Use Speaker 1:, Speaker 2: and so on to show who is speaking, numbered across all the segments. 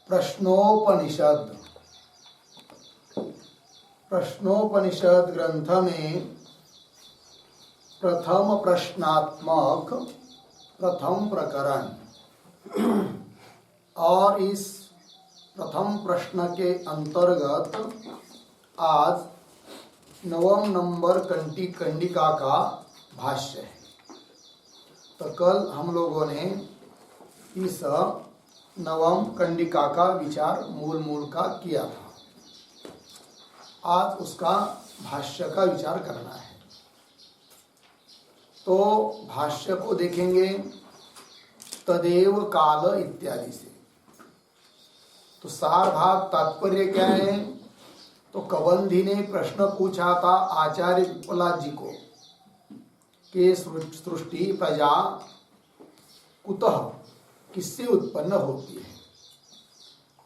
Speaker 1: प्रश्नोपनिषद ग्रंथ में प्रथम प्रश्नात्मक प्रथम प्रकरण और इस प्रथम प्रश्न के अंतर्गत आज नवम नंबर कंडिका का भाष्य है। तो कल हम लोगों ने इस नवम कंडिका का विचार मूल का किया था। आज उसका भाष्य का विचार करना है। तो भाष्य को देखेंगे तदेव काल इत्यादि से। तो सार भाग तात्पर्य क्या है? तो कबंधी ने प्रश्न पूछा था आचार्य पिप्पलाद जी को कि सृष्टि प्रजा कुतः किससे उत्पन्न होती है।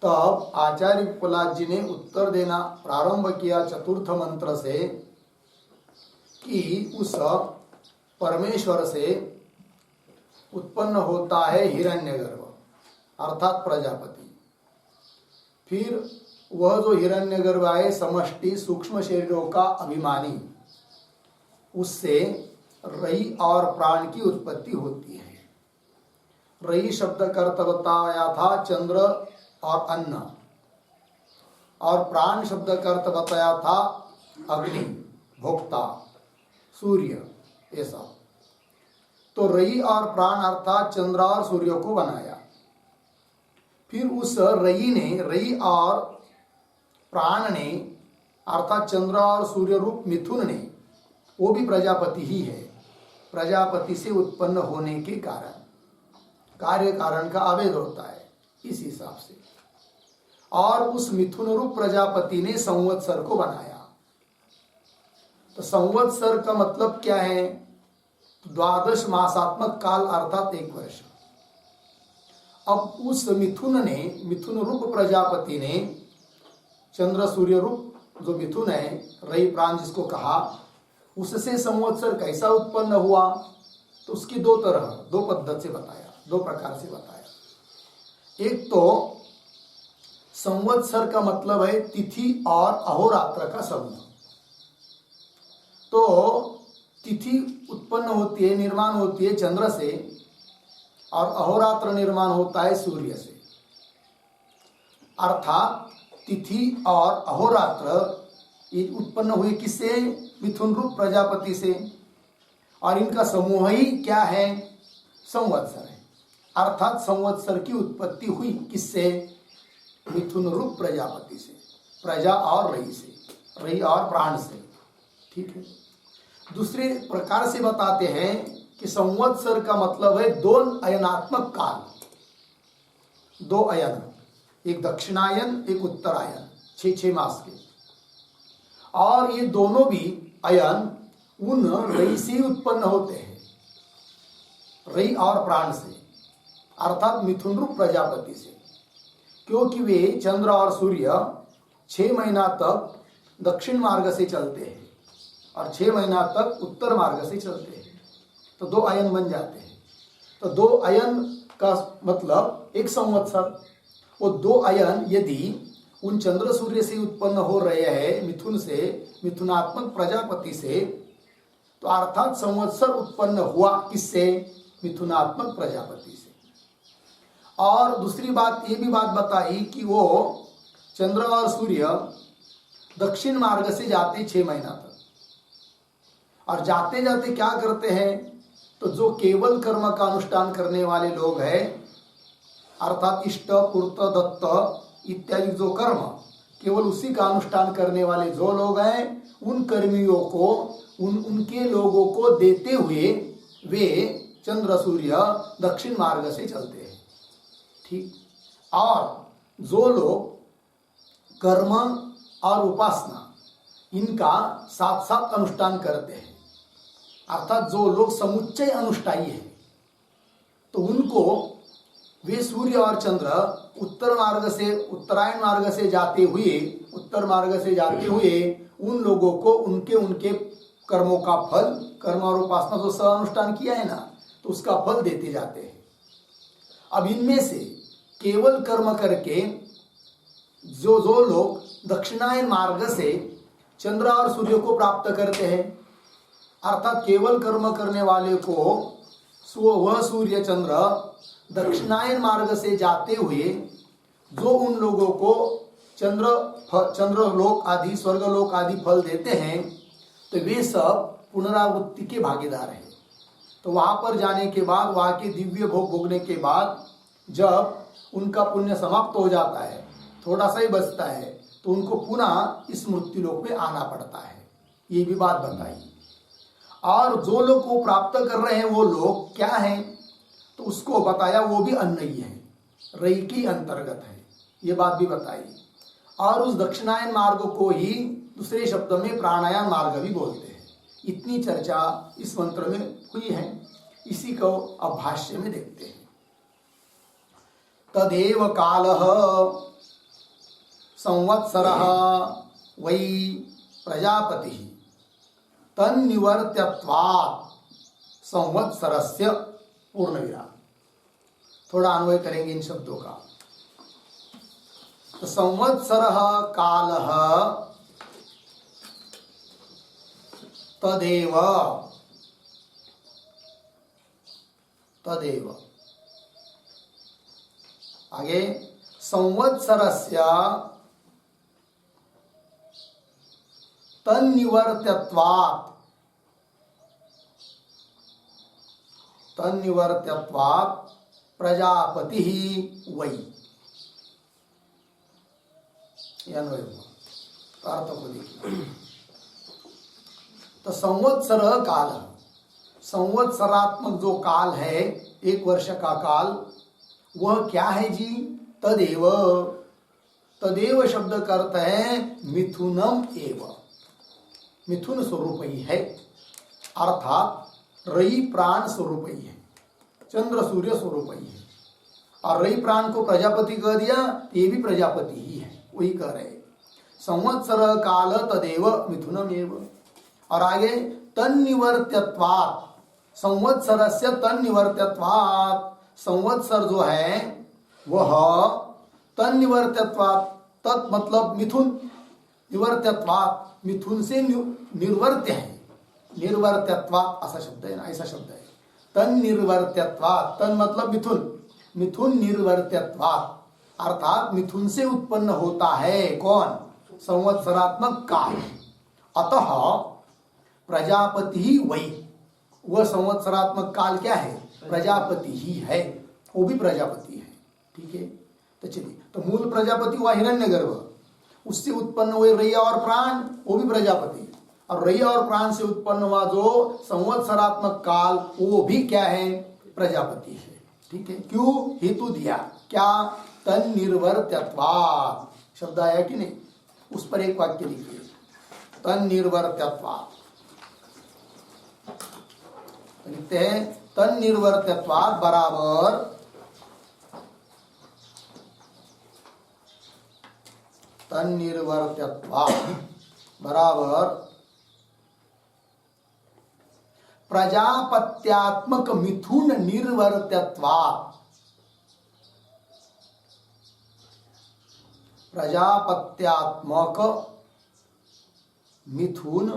Speaker 1: तब आचार्य पिप्पलाद जी ने उत्तर देना प्रारंभ किया चतुर्थ मंत्र से कि उस परमेश्वर से उत्पन्न होता है हिरण्यगर्भ अर्थात प्रजापति। फिर वह जो हिरण्यगर्भ है समष्टि सूक्ष्म शरीरों का अभिमानी, उससे रई और प्राण की उत्पत्ति होती है। रई शब्द का अर्थ बताया था चंद्र और अन्न, और प्राण शब्द का अर्थ बताया था अग्नि, भोक्ता, सूर्य, ऐसा। तो रई और प्राण अर्थात चंद्र और सूर्य को बनाया। फिर उस रई और प्राण ने अर्थात चंद्र और सूर्य रूप मिथुन ने, वो भी प्रजापति ही है। प्रजापति से उत्पन्न होने के कारण कार्य कारण का अभेद होता है इस हिसाब से। और उस मिथुन रूप प्रजापति ने संवत्सर को बनाया। तो संवत्सर का मतलब क्या है? 12 मासात्मक काल अर्थात 1 वर्ष। अब उस मिथुन रूप प्रजापति ने चंद्र सूर्य रूप जो मिथुन है, रई प्राण जिसको कहा, उससे संवत्सर कैसा उत्पन्न हुआ? तो उसकी दो पद्धति से बताया, 2 प्रकार से बताया। एक तो संवत्सर का मतलब है तिथि और अहोरात्र का समूह। तो तिथि उत्पन्न होती है, निर्माण होती है चंद्र से, और अहोरात्र निर्माण होता है सूर्य से। अर्थात तिथि और अहोरात्र ये उत्पन्न हुए किससे? मिथुन रूप प्रजापति से। और इनका समूह ही क्या है? संवत्सर है। अर्थात संवत्सर की उत्पत्ति हुई किससे? मिथुन रूप प्रजापति से, प्रजा और रई से, रई और प्राण से। ठीक है। दूसरे प्रकार से बताते हैं कि संवत्सर का मतलब है 2 अयनात्मक काल, 2 अयन, एक दक्षिणायन एक उत्तरायन, 6 मास के। और ये दोनों भी अयन उन रई से उत्पन्न होते हैं, रई और प्राण से, अर्थात मिथुन रूप प्रजापति से। क्योंकि वे चंद्र और सूर्य 6 महीना तक दक्षिण मार्ग से चलते हैं और 6 महीना तक उत्तर मार्ग से चलते हैं। तो 2 अयन बन जाते हैं। तो 2 अयन का मतलब एक संवत्सर। वो 2 अयन यदि उन चंद्र सूर्य से उत्पन्न हो रहे हैं, मिथुन से, मिथुनात्मक प्रजापति से, तो अर्थात संवत्सर उत्पन्न हुआ किससे? मिथुनात्मक प्रजापति से। और दूसरी बात ये भी बात बताई कि वो चंद्र और सूर्य दक्षिण मार्ग से जाते 6 महीना तक, और जाते जाते क्या करते हैं? तो जो केवल कर्म का अनुष्ठान करने वाले लोग हैं, अर्थात इष्ट पूर्त दत्त इत्यादि जो कर्म केवल उसी का अनुष्ठान करने वाले जो लोग हैं, उन कर्मियों को, उनके लोगों को देते हुए वे चंद्र सूर्य दक्षिण मार्ग से चलते हैं। ठीक। और जो लोग कर्म और उपासना इनका साथ साथ अनुष्ठान करते हैं, अर्थात जो लोग समुच्चय अनुष्ठायी हैं, तो उनको वे सूर्य और चंद्र उत्तर मार्ग से, उत्तरायण मार्ग से जाते हुए, उत्तर मार्ग से जाते हुए उन लोगों को उनके कर्मों का फल, कर्म और उपासना जो अनुष्ठान किया है ना, तो उसका फल देते जाते हैं। अब इनमें से केवल कर्म करके जो जो लोग दक्षिणायन मार्ग से चंद्र और सूर्य को प्राप्त करते हैं, अर्थात केवल कर्म करने वाले को वह सूर्य चंद्र दक्षिणायन मार्ग से जाते हुए जो उन लोगों को चंद्र लोक आदि स्वर्ग लोक आदि फल देते हैं, तो वे सब पुनरावृत्ति के भागीदार हैं। तो वहां पर जाने के बाद, वहां के दिव्य भोग भोगने के बाद जब उनका पुण्य समाप्त हो जाता है, थोड़ा सा ही बचता है, तो उनको पुनः इस मृत्यु लोक में आना पड़ता है। ये भी बात बताई। और जो लोग को प्राप्त कर रहे हैं वो लोग क्या हैं, तो उसको बताया वो भी अन्न ही है, रई के अंतर्गत है, ये बात भी बताई। और उस दक्षिणायन मार्ग को ही दूसरे शब्द में प्राणायाम मार्ग भी बोलते हैं। इतनी चर्चा इस मंत्र में हुई है, इसी को अब भाष्य में देखते हैं। तदेव कालः संवत्सरः वै प्रजापतिः तन्निवर्त्यत्वात् संवत्सरस्य पूर्ण विराम। थोड़ा अन्वय करेंगे इन शब्दों का। तो संवत्सरः कालः तदेव तदेव आगे संवत्सरस्य तन्निवर्त्यत्वात् प्रजापति वै। अन्वय हुआ, अर्थ को देखिए। तो संवत्सर काल, संवत्सरात्मक जो काल है, एक वर्ष का काल, वह क्या है जी? तदेव। तदेव शब्द का अर्थ है मिथुनम एव, मिथुन स्वरूप ही है, अर्थात रई प्राण स्वरूप ही है, चंद्र सूर्य स्वरूप ही है। और रई प्राण को प्रजापति कह दिया, ये भी प्रजापति ही है, वही कह रहे। संवत्सर काल तदेव मिथुनम एव। और आगे तन्निवर्त्यत्वात्, संवत्सरस्य तन्निवर्त्यत्वात्, संवत्सर जो है वह तन्निवर्त्यत्वात्, तत् मतलब मिथुन, निवर्त्यत्वात् मिथुन से निर्वर्त्य है, निर्वर्त्यत्वात् ऐसा शब्द है ना, ऐसा शब्द है। तन्निर्वर्त्यत्वात्, तन मतलब मिथुन, मिथुन निर्वर्त्यत्वात् अर्थात मिथुन से उत्पन्न होता है कौन? संवत्सरात्मक काल। अतः प्रजापति ही वही, वह संवत्सरात्मक काल क्या है? प्रजापति ही है, वो भी प्रजापति है। ठीक है, तो चलिए, तो मूल प्रजापति हुआ हिरण्यगर्भ, उससे उत्पन्न हुए रैया और प्राण, वो भी प्रजापति। और रैया और प्राण से उत्पन्न हुआ जो संवत्सरात्मक काल, वो भी क्या है? प्रजापति है। ठीक है, क्यों? हेतु दिया क्या? तन्निर्वर्त्यत्वात् शब्द आया कि नहीं? उस पर एक वाक्य लिखिए, तन्निर्वर्त्यत्वात्। लिखते हैं तन्निर्वर्त्यत्वात् बराबर तन्निर्वर्त्यत्वात् बराबर प्रजापत्यात्मक मिथुन निर्वर्त्यत्वात्। प्रजापत्यात्मक मिथुन,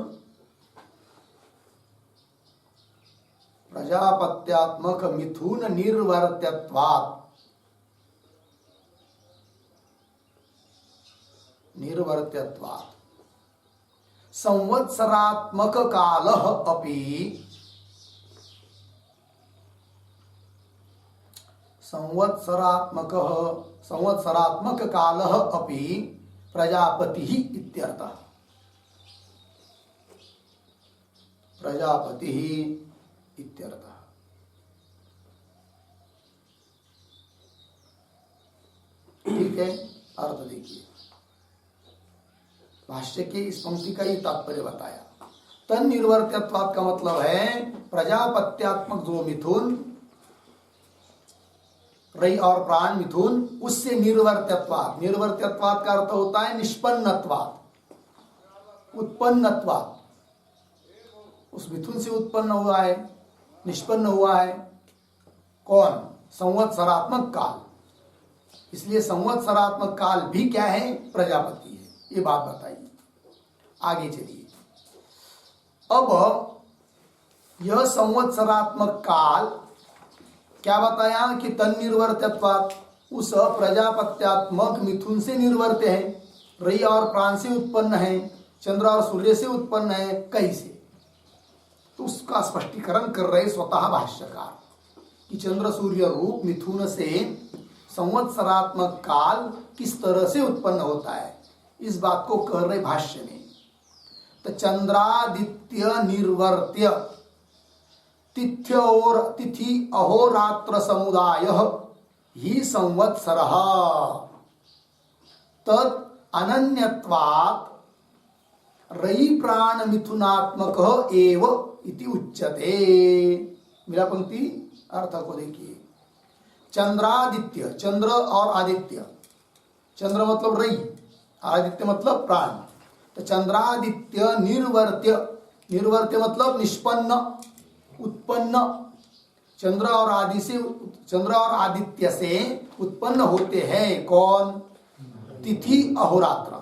Speaker 1: प्रजापत्यात्मक मिथुन निर्वर्त्यत्वात्, निर्वर्त्यत्वात् संवत्सरात्मक कालः अपि, संवत्सरात्मक कालः अपि प्रजापति ही इत्यर्थः। प्रजापति ही इत्यर्थः। ठीक है, अर्थ देखिए, भाष्य के इस पंक्ति का ही तात्पर्य बताया। तन्निर्वर्त्यत्वात् का मतलब है प्रजापत्यात्मक जो मिथुन, रई और प्राण मिथुन, उससे निर्वर्त्यत्वात्, निर्वर्त्यत्वात् का अर्थ होता है निष्पन्नत्वात्, उत्पन्नत्वात्, उस मिथुन से उत्पन्न हुआ है, निष्पन्न हुआ है कौन? संवत्सरात्मक काल। इसलिए संवत्सरात्मक काल भी क्या है? प्रजापति है। ये बात बताइए। आगे चलिए। अब यह संवत्सरात्मक काल क्या बताया कि तन्निर्वर्त्यत्वात्, उस प्रजापत्यात्मक मिथुन से निर्वर्त्य है, रई और प्राण से उत्पन्न है, चंद्र और सूर्य से उत्पन्न है, कैसे? तो उसका स्पष्टीकरण कर रहे स्वतः भाष्यकार कि चंद्र सूर्य रूप मिथुन से संवत्सरात्मक काल किस तरह से उत्पन्न होता है, इस बात को कह रहे भाष्य में। तो चंद्रादित्य निर्वर्त्य तिथि अहोरात्र समुदाय ही संवत्सरः तत् अनन्यत्वात् रई प्राण मिथुनात्मक एव इति उच्यते। मेरा पंक्ति अर्थ को देखिए। चंद्रादित्य, चंद्र और आदित्य, चंद्र मतलब रई, आदित्य मतलब प्राण। तो चंद्रादित्य निर्वर्त्य, निर्वर्त्य मतलब निष्पन्न, उत्पन्न। चंद्र और आदित्य से उत्पन्न होते हैं कौन? तिथि अहोरात्र।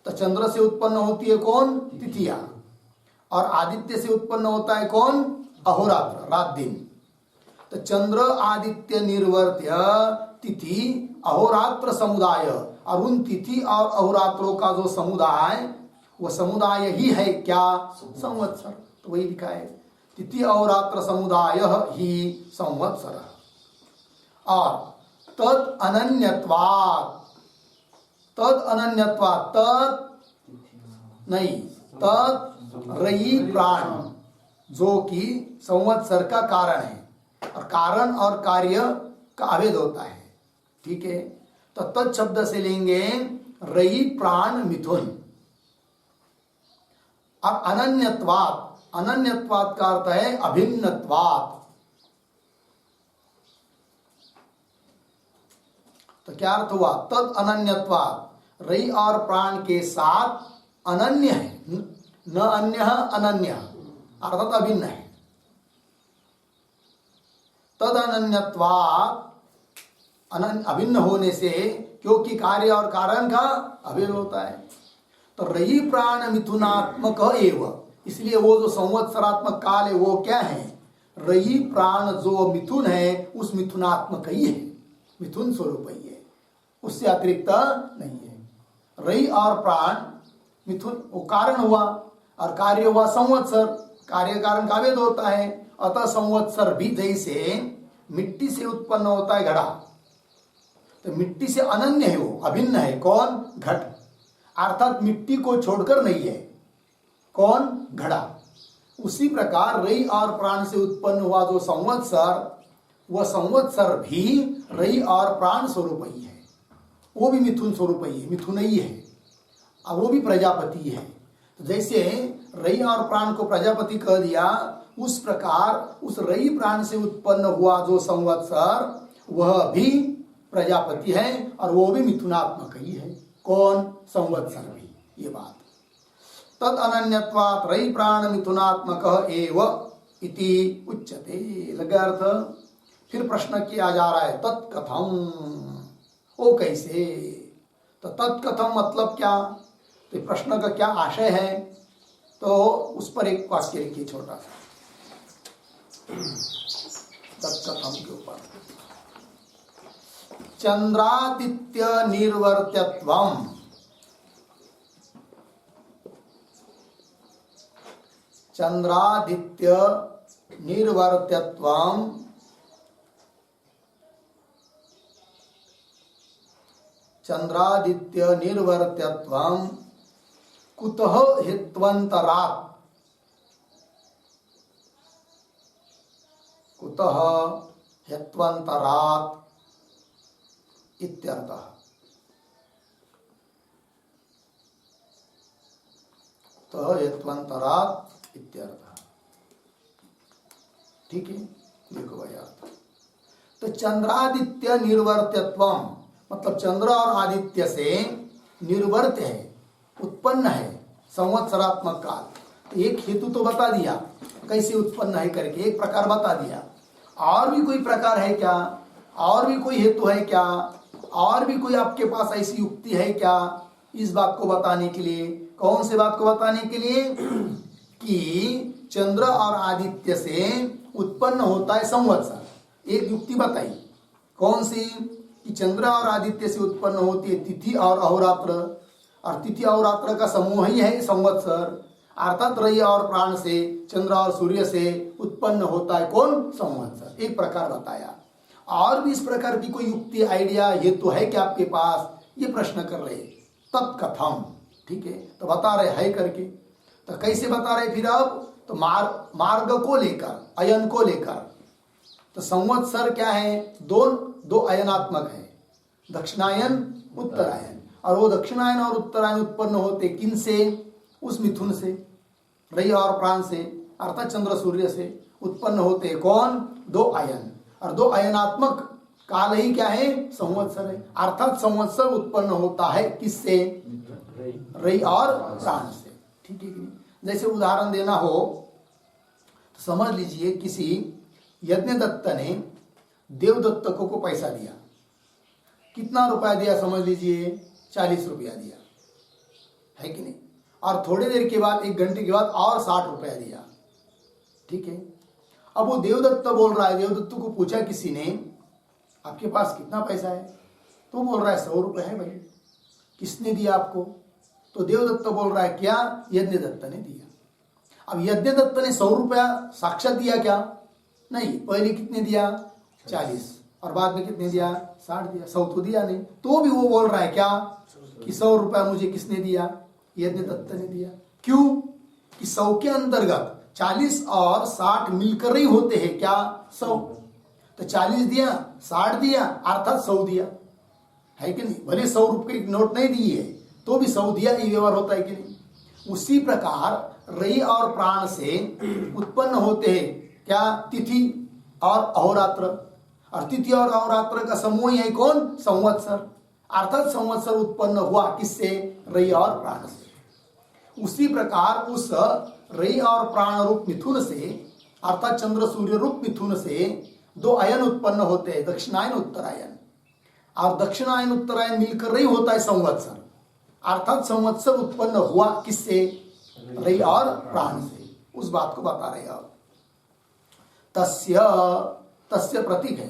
Speaker 1: तो चंद्र से उत्पन्न होती है कौन? तिथियां। और आदित्य से उत्पन्न होता है कौन? अहोरात्र, रात दिन। तो चंद्र आदित्य निर्वर्त्य तिथि अहोरात्र समुदाय, और उन तिथि और अहोरात्रों का जो समुदाय, वो समुदाय ही है क्या? संवत्सर। तो वही लिखा है, तिथि अहोरात्र समुदाय ही संवत्सर। और तद अनन्यत्वात्, तद अनन्यत्वात्, तद नहीं, तद रई प्राण जो कि संवत्सर का कारण है, और कारण और कार्य का अभेद होता है। ठीक है। तो तत् शब्द से लेंगे रई प्राण मिथुन। अब अनन्यत्वात्, अनन्यत्वात् का अर्थ है अभिन्नत्वात्। तो क्या अर्थ हुआ? तद अनन्यत्वात्, रई और प्राण के साथ अनन्य है, न अन्य अनन्य, अर्थात अभिन्न है। तद अनन्यत्वात्, अभिन्न होने से, क्योंकि कार्य और कारण का अभेद होता है। तो रई प्राण मिथुनात्मक एव, इसलिए वो जो संवत्सरात्मक काल है वो क्या है? रई प्राण जो मिथुन है उस मिथुनात्मक ही है, मिथुन स्वरूप ही है, उससे अतिरिक्त नहीं है। रई और प्राण मिथुन वो कारण हुआ, और कार्य हुआ संवत्सर, कार्य कारण का भेद होता है। अतः संवत्सर भी जैसे मिट्टी से उत्पन्न होता है घड़ा, तो मिट्टी से अनन्य है, वो अभिन्न है कौन? घट। अर्थात मिट्टी को छोड़कर नहीं है कौन? घड़ा। उसी प्रकार रई और प्राण से उत्पन्न हुआ जो संवत्सर, वह संवत्सर भी रई और प्राण स्वरूप ही है, वो भी मिथुन स्वरूप ही है, मिथुन ही है, और वो भी प्रजापति है। तो जैसे रई और प्राण को प्रजापति कह दिया, उस प्रकार उस रई प्राण से उत्पन्न हुआ जो संवत्सर वह भी प्रजापति है, और वो भी मिथुनात्मक ही है कौन? संवत्सर भी। ये बात। तद अनन्यत्वात् रई प्राण मिथुनात्मक एव इति उच्यते। लगा अर्थ? फिर प्रश्न किया जा रहा है, तत्कथम, वो कैसे? तो तत्कथम मतलब क्या? तो प्रश्न का क्या आशय है? तो उस पर एक वाक्य लिखिए छोटा सा तत्कथम के ऊपर। चंद्रादित्य निर्वर्त्यत्वम्, चंद्रादित्य निर्वर्त्यत्वम् चंद्रादित्य निर्वर्त्यत्वम् कुतः हित्वन्तरात्, कुतः हित्वन्तरात् इत्यर्थः। तो हित्वन्तरात् इत्यर्थः। ठीक है, देखो भाई अर्थ। तो चंद्रादित्य निर्वर्त्यत्वम् मतलब चंद्र और आदित्य से निर्वर्त्य है, उत्पन्न है संवत्सरात्मक काल। तो एक हेतु तो बता दिया कैसे उत्पन्न है करके, एक प्रकार बता दिया। और भी कोई प्रकार है क्या? और भी कोई हेतु है क्या? और भी कोई आपके पास ऐसी युक्ति है क्या इस बात को बताने के लिए? कौन से बात को बताने के लिए? कि चंद्र और आदित्य से उत्पन्न होता है संवत्सर। एक युक्ति बताई, कौन सी? कि चंद्र और आदित्य से उत्पन्न होती है तिथि और अहोरात्र, और तिथि अहोरात्र का समूह ही है संवत्सर। अर्थात रवि और प्राण से, चंद्र और सूर्य से उत्पन्न होता है कौन? संवत्सर। एक प्रकार बताया। और भी इस प्रकार की कोई युक्ति, आइडिया, हेतु है क्या आपके पास? ये प्रश्न कर रहे। तत्कथम, ठीक है, तो बता रहे है करके। तो कैसे बता रहे फिर अब? तो मार्ग को लेकर, अयन को लेकर। तो संवत्सर क्या है? दो अयनात्मक है, दक्षिणायन उत्तरायन। और वो दक्षिणायन और उत्तरायण उत्पन्न होते किन से? उस मिथुन से, रवि और प्राण से, अर्थात चंद्र सूर्य से उत्पन्न होते कौन? दो अयन। और दो अयनात्मक काल ही क्या है? संवत्सर है। अर्थात संवत्सर उत्पन्न होता है किससे? रवि और प्राण से। ठीक है कि नहीं? जैसे उदाहरण देना हो तो समझ लीजिए, किसी यज्ञदत्त ने देवदत्त को पैसा दिया। कितना रुपया दिया? समझ लीजिए 40 रुपया दिया, है कि नहीं? और थोड़ी देर के बाद, 1 घंटे के बाद और 60 रुपया दिया। ठीक है, अब वो देवदत्त बोल रहा है, देवदत्त को पूछा किसी ने, आपके पास कितना पैसा है? तो बोल रहा है 100 रुपये है भाई। किसने दिया आपको? तो देवदत्त बोल रहा है क्या? यज्ञदत्त ने दिया। अब यज्ञदत्त ने 100 रुपया साक्षात दिया क्या? नहीं, पहले कितने दिया? 40, और बाद में कितने दिया? 60 दिया। 100 तो दिया नहीं, तो भी वो बोल रहा है क्या? कि 100 रुपया मुझे किसने दिया? यज्ञदत्त ने दिया। क्यों? कि 100 के अंतर्गत 40 और 60 मिलकर ही होते हैं क्या? 100। तो 40 दिया, 60 दिया, अर्थात 100 दिया, है कि नहीं? भले 100 रुपये की नोट नहीं दी है तो भी 100 दिया, ये व्यवहार होता है कि नहीं? उसी प्रकार रवि और प्राण से उत्पन्न होते हैं क्या? तिथि और अहोरात्र। और तिथि और अहोरात्र का समूह है कौन? संवत्सर। अर्थात संवत्सर उत्पन्न हुआ किससे? रवि और प्राण से। उसी प्रकार उस रवि और प्राण रूप मिथुन से, अर्थात चंद्र सूर्य रूप मिथुन से 2 अयन उत्पन्न होते हैं, दक्षिणायन उत्तरायन। और दक्षिणायन उत्तरायण मिलकर रवि होता है संवत्सर। अर्थात संवत्सर उत्पन्न हुआ किससे? रवि और प्राण से। उस बात को बता रहे आप। तस्य प्रतीक है,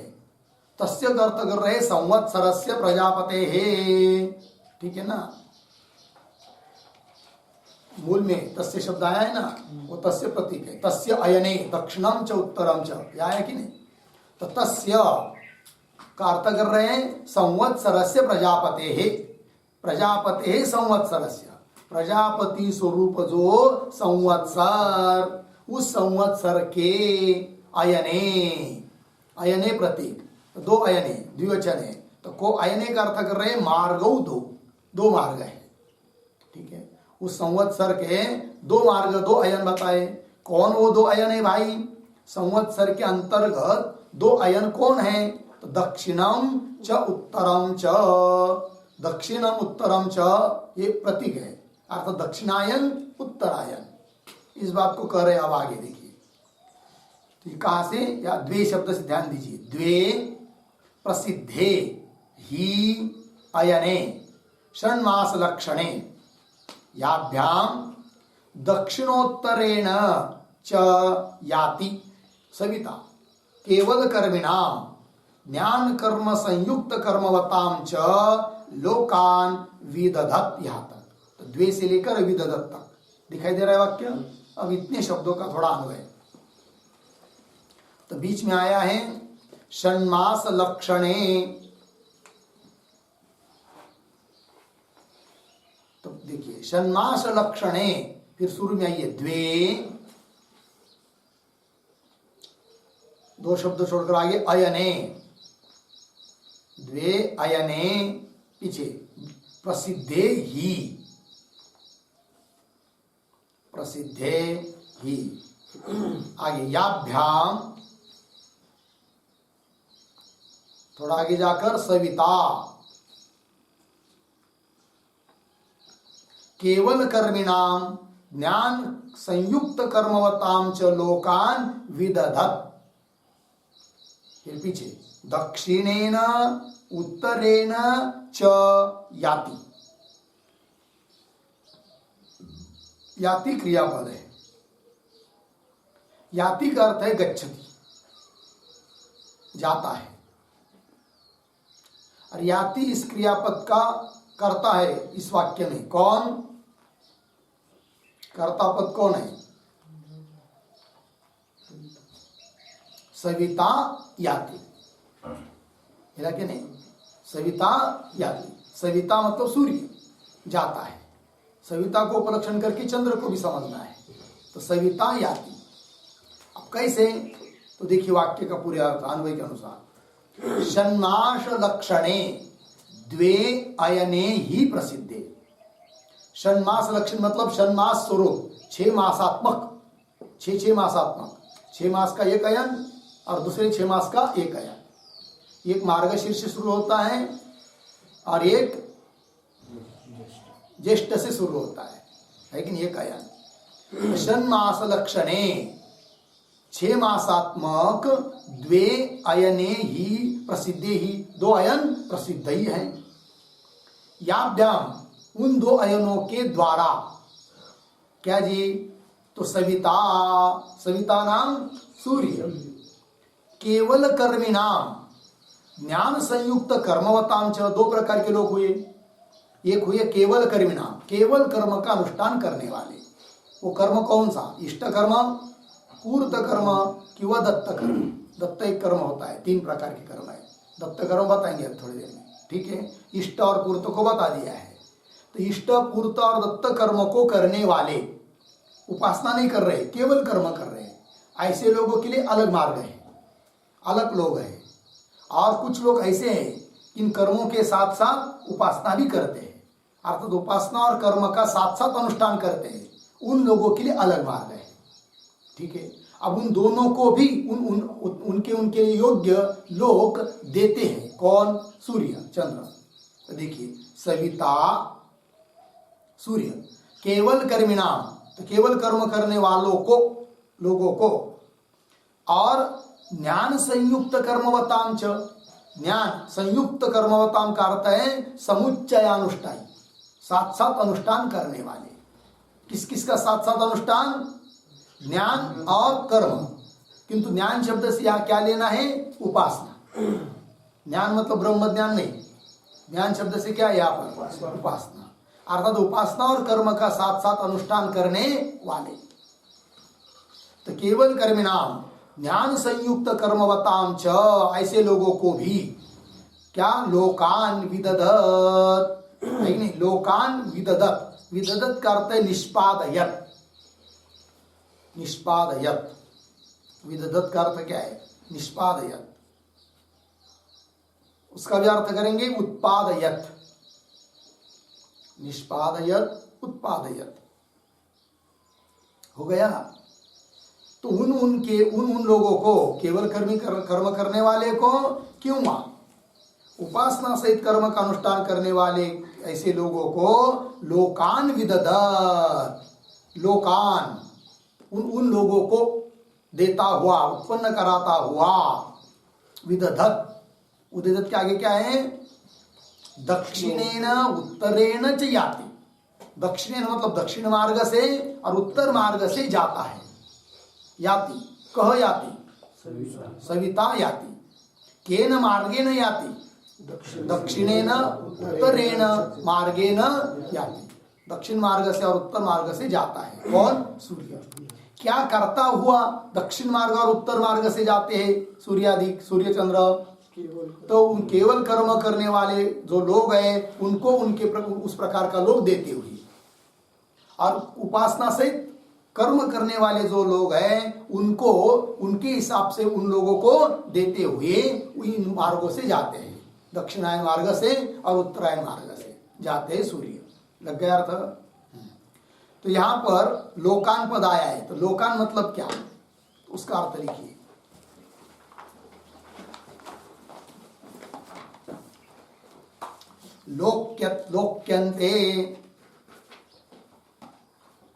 Speaker 1: तस्य का अर्थ कर रहे संवत्सरस्य प्रजापते है। ठीक है ना? मूल में तस्य शब्द आया है ना, वो तस्य प्रतीक है। तस्य अयने दक्षिणम च उत्तरम च, यह आया कि नहीं? तो तस्य का अर्थ कर रहे हैं संवत्सरस्य प्रजापते है। प्रजापते है संवत्सरस्य, प्रजापति स्वरूप जो संवत्सर, उस संवत्सर के अयने प्रतीक। तो 2 अयने, द्विवचन है, तो को अयने का अर्थ कर रहे हैं मार्गौ, 2 मार्ग है। ठीक है, उस संवत्सर के 2 मार्ग, 2 अयन बताए। कौन वो 2 अयन है भाई? संवत्सर के अंतर्गत 2 अयन कौन है? तो दक्षिणम च उत्तरम च, दक्षिणम उत्तरम च, ये प्रतीक है। अर्थात दक्षिणायन उत्तरायन। इस बात को कह रहे अब आगे देखिए। तो कहां से? या द्वे शब्द से ध्यान दीजिए। द्वे प्रसिद्धे ही अयने षण्मास लक्षणे याभ्याम दक्षिणोत्तरेण च याति सविता केवल कर्मिणाम ज्ञान कर्म संयुक्त कर्मवताम च लोकान विदधत। यहाँ तक तो द्वे से लेकर विदधत तक दिखाई दे रहा है वाक्य। अब इतने शब्दों का थोड़ा अन्वय। तो बीच में आया है षण्मास लक्षणे। तो देखिए षण्मास लक्षणे, फिर शुरू में आइए द्वे, 2 शब्द छोड़कर आगे अयने, द्वे अयने, पीछे प्रसिद्धे ही, प्रसिद्धे ही, आगे याभ्याम, थोड़ा आगे जाकर सविता केवल कर्मिणाम ज्ञान संयुक्त कर्मवताम च लोकान विदधत। फिर पीछे दक्षिणेन उत्तरेण च याति। याति क्रियापद है। याति का अर्थ है गच्छति, जाता है। और याति इस क्रियापद का कर्ता है इस वाक्य में। कौन कर्ता पद कौन है? सविता याति, है कि नहीं? सविता याति। सविता मतलब सूर्य जाता है। सविता को उपलक्षण करके चंद्र को भी समझना है। तो सविता याति। अब कैसे? तो देखिए वाक्य का पूरे अर्थ अन्वय के अनुसार। षण्मास लक्षणे द्वे अयने ही प्रसिद्धे। षण्मास लक्षण मतलब षण्मास स्वरूप, 6 मासात्मक, 6 मासात्मक, 6 मास का एक अयन और दूसरे 6 मास का एक अयन। एक मार्गशीर्ष शुरू होता है और एक ज्येष्ठ से शुरू होता है, लेकिन एक अयन। षण्मास लक्षणे 6 मासात्मक द्वे अयने ही प्रसिद्धे ही, 2 अयन प्रसिद्ध ही हैं। याभ्याम उन 2 अयनों के द्वारा क्या जी? तो सविता, सविता नाम सूर्य, केवल कर्मिणाम ज्ञान संयुक्त कर्मवताम च। 2 प्रकार के लोग हुए। एक हुए केवल कर्मिणाम, केवल कर्म का अनुष्ठान करने वाले। वो कर्म कौन सा? इष्ट कर्म, पूर्त कर्म कि वह दत्त कर्म। दत्त एक कर्म होता है, 3 प्रकार के कर्म है। दत्त कर्म बताएंगे अब थोड़ी देर में, ठीक है? इष्ट और पूर्त को बता दिया है। तो इष्ट, पूर्त और दत्त कर्म को करने वाले उपासना नहीं कर रहे, केवल कर्म कर रहे हैं। ऐसे लोगों के लिए अलग मार्ग है, अलग लोग हैं। और कुछ लोग ऐसे हैं इन कर्मों के साथ साथ उपासना भी करते हैं, अर्थात उपासना और कर्म का साथ साथ अनुष्ठान करते हैं। उन लोगों के लिए अलग मार्ग है, ठीक है? अब उन दोनों को भी उनके योग्य लोग देते हैं। कौन? सूर्य, चंद्र। तो देखिए सविता सूर्य, केवल कर्मिणाम तो केवल कर्म करने वालों को, लोगों को, और ज्ञान संयुक्त कर्मवताम च। ज्ञान संयुक्त कर्मवताम का अर्थ है समुच्चयानुष्ठान, साथ साथ अनुष्ठान करने वाले। किस किस का साथ साथ अनुष्ठान? ज्ञान और कर्म। किंतु ज्ञान शब्द से यहाँ क्या लेना है? उपासना। ज्ञान मतलब ब्रह्म ज्ञान नहीं, ज्ञान शब्द से क्या है यहाँ पर? उपासना, अर्थात उपासना और कर्म का साथ साथ अनुष्ठान करने वाले। तो केवल कर्मिणाम ज्ञान संयुक्त कर्मवताम च, ऐसे लोगों को भी क्या? लोकान विदधत, नहीं, लोकान विदधत। विदधत का अर्थ है निष्पादयत, निष्पादयत। विदधत का अर्थ क्या है? निष्पादयत। उसका भी अर्थ करेंगे उत्पादयत, निष्पादयत, उत्पादयत। हो गया? तो उन लोगों को, केवल कर्म करने वाले को क्यों? उपासना सहित कर्म का अनुष्ठान करने वाले ऐसे लोगों को लोकान विदधत, लोकान उन लोगों को देता हुआ, उत्पन्न कराता हुआ। विदधत, उदधत के आगे क्या है? दक्षिणेन उत्तरेण च याति। दक्षिणेन मतलब दक्षिण मार्ग से और उत्तर मार्ग से जाता है। याति, कह याति? सविता याति। केन मार्गेन याति? दक्षिणेन उत्तरेण मार्गेन याति। दक्षिण मार्ग से और उत्तर मार्ग से जाता है। कौन? सूर्य। क्या करता हुआ दक्षिण मार्ग और उत्तर मार्ग से जाते हैं सूर्यादि, सूर्य चंद्र? तो उन केवल कर्म करने वाले जो लोग हैं उनको उनके उस प्रकार का लोग देते हुए, और उपासना सहित कर्म करने वाले जो लोग हैं उनको उनके हिसाब से उन लोगों को देते हुए इन मार्गों से जाते हैं। दक्षिणायन मार्ग से और उत्तरायण मार्ग से जाते हैं सूर्य। लग गया अर्थ? तो यहां पर लोकान पद आया है। तो लोकान मतलब क्या? उसका अर्थ लिखिए। लोक्यन्ते,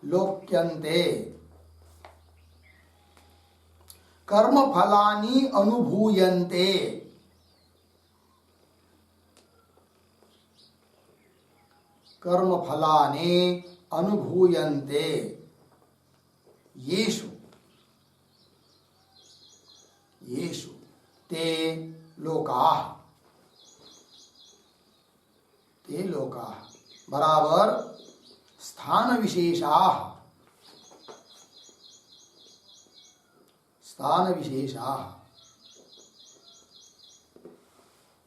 Speaker 1: लोक्यन्ते कर्म फलानि अनुभूयन्ते। कर्म फलानि अनुभूयन्ते येषु ते लोकाः बराबर स्थान विशेषाः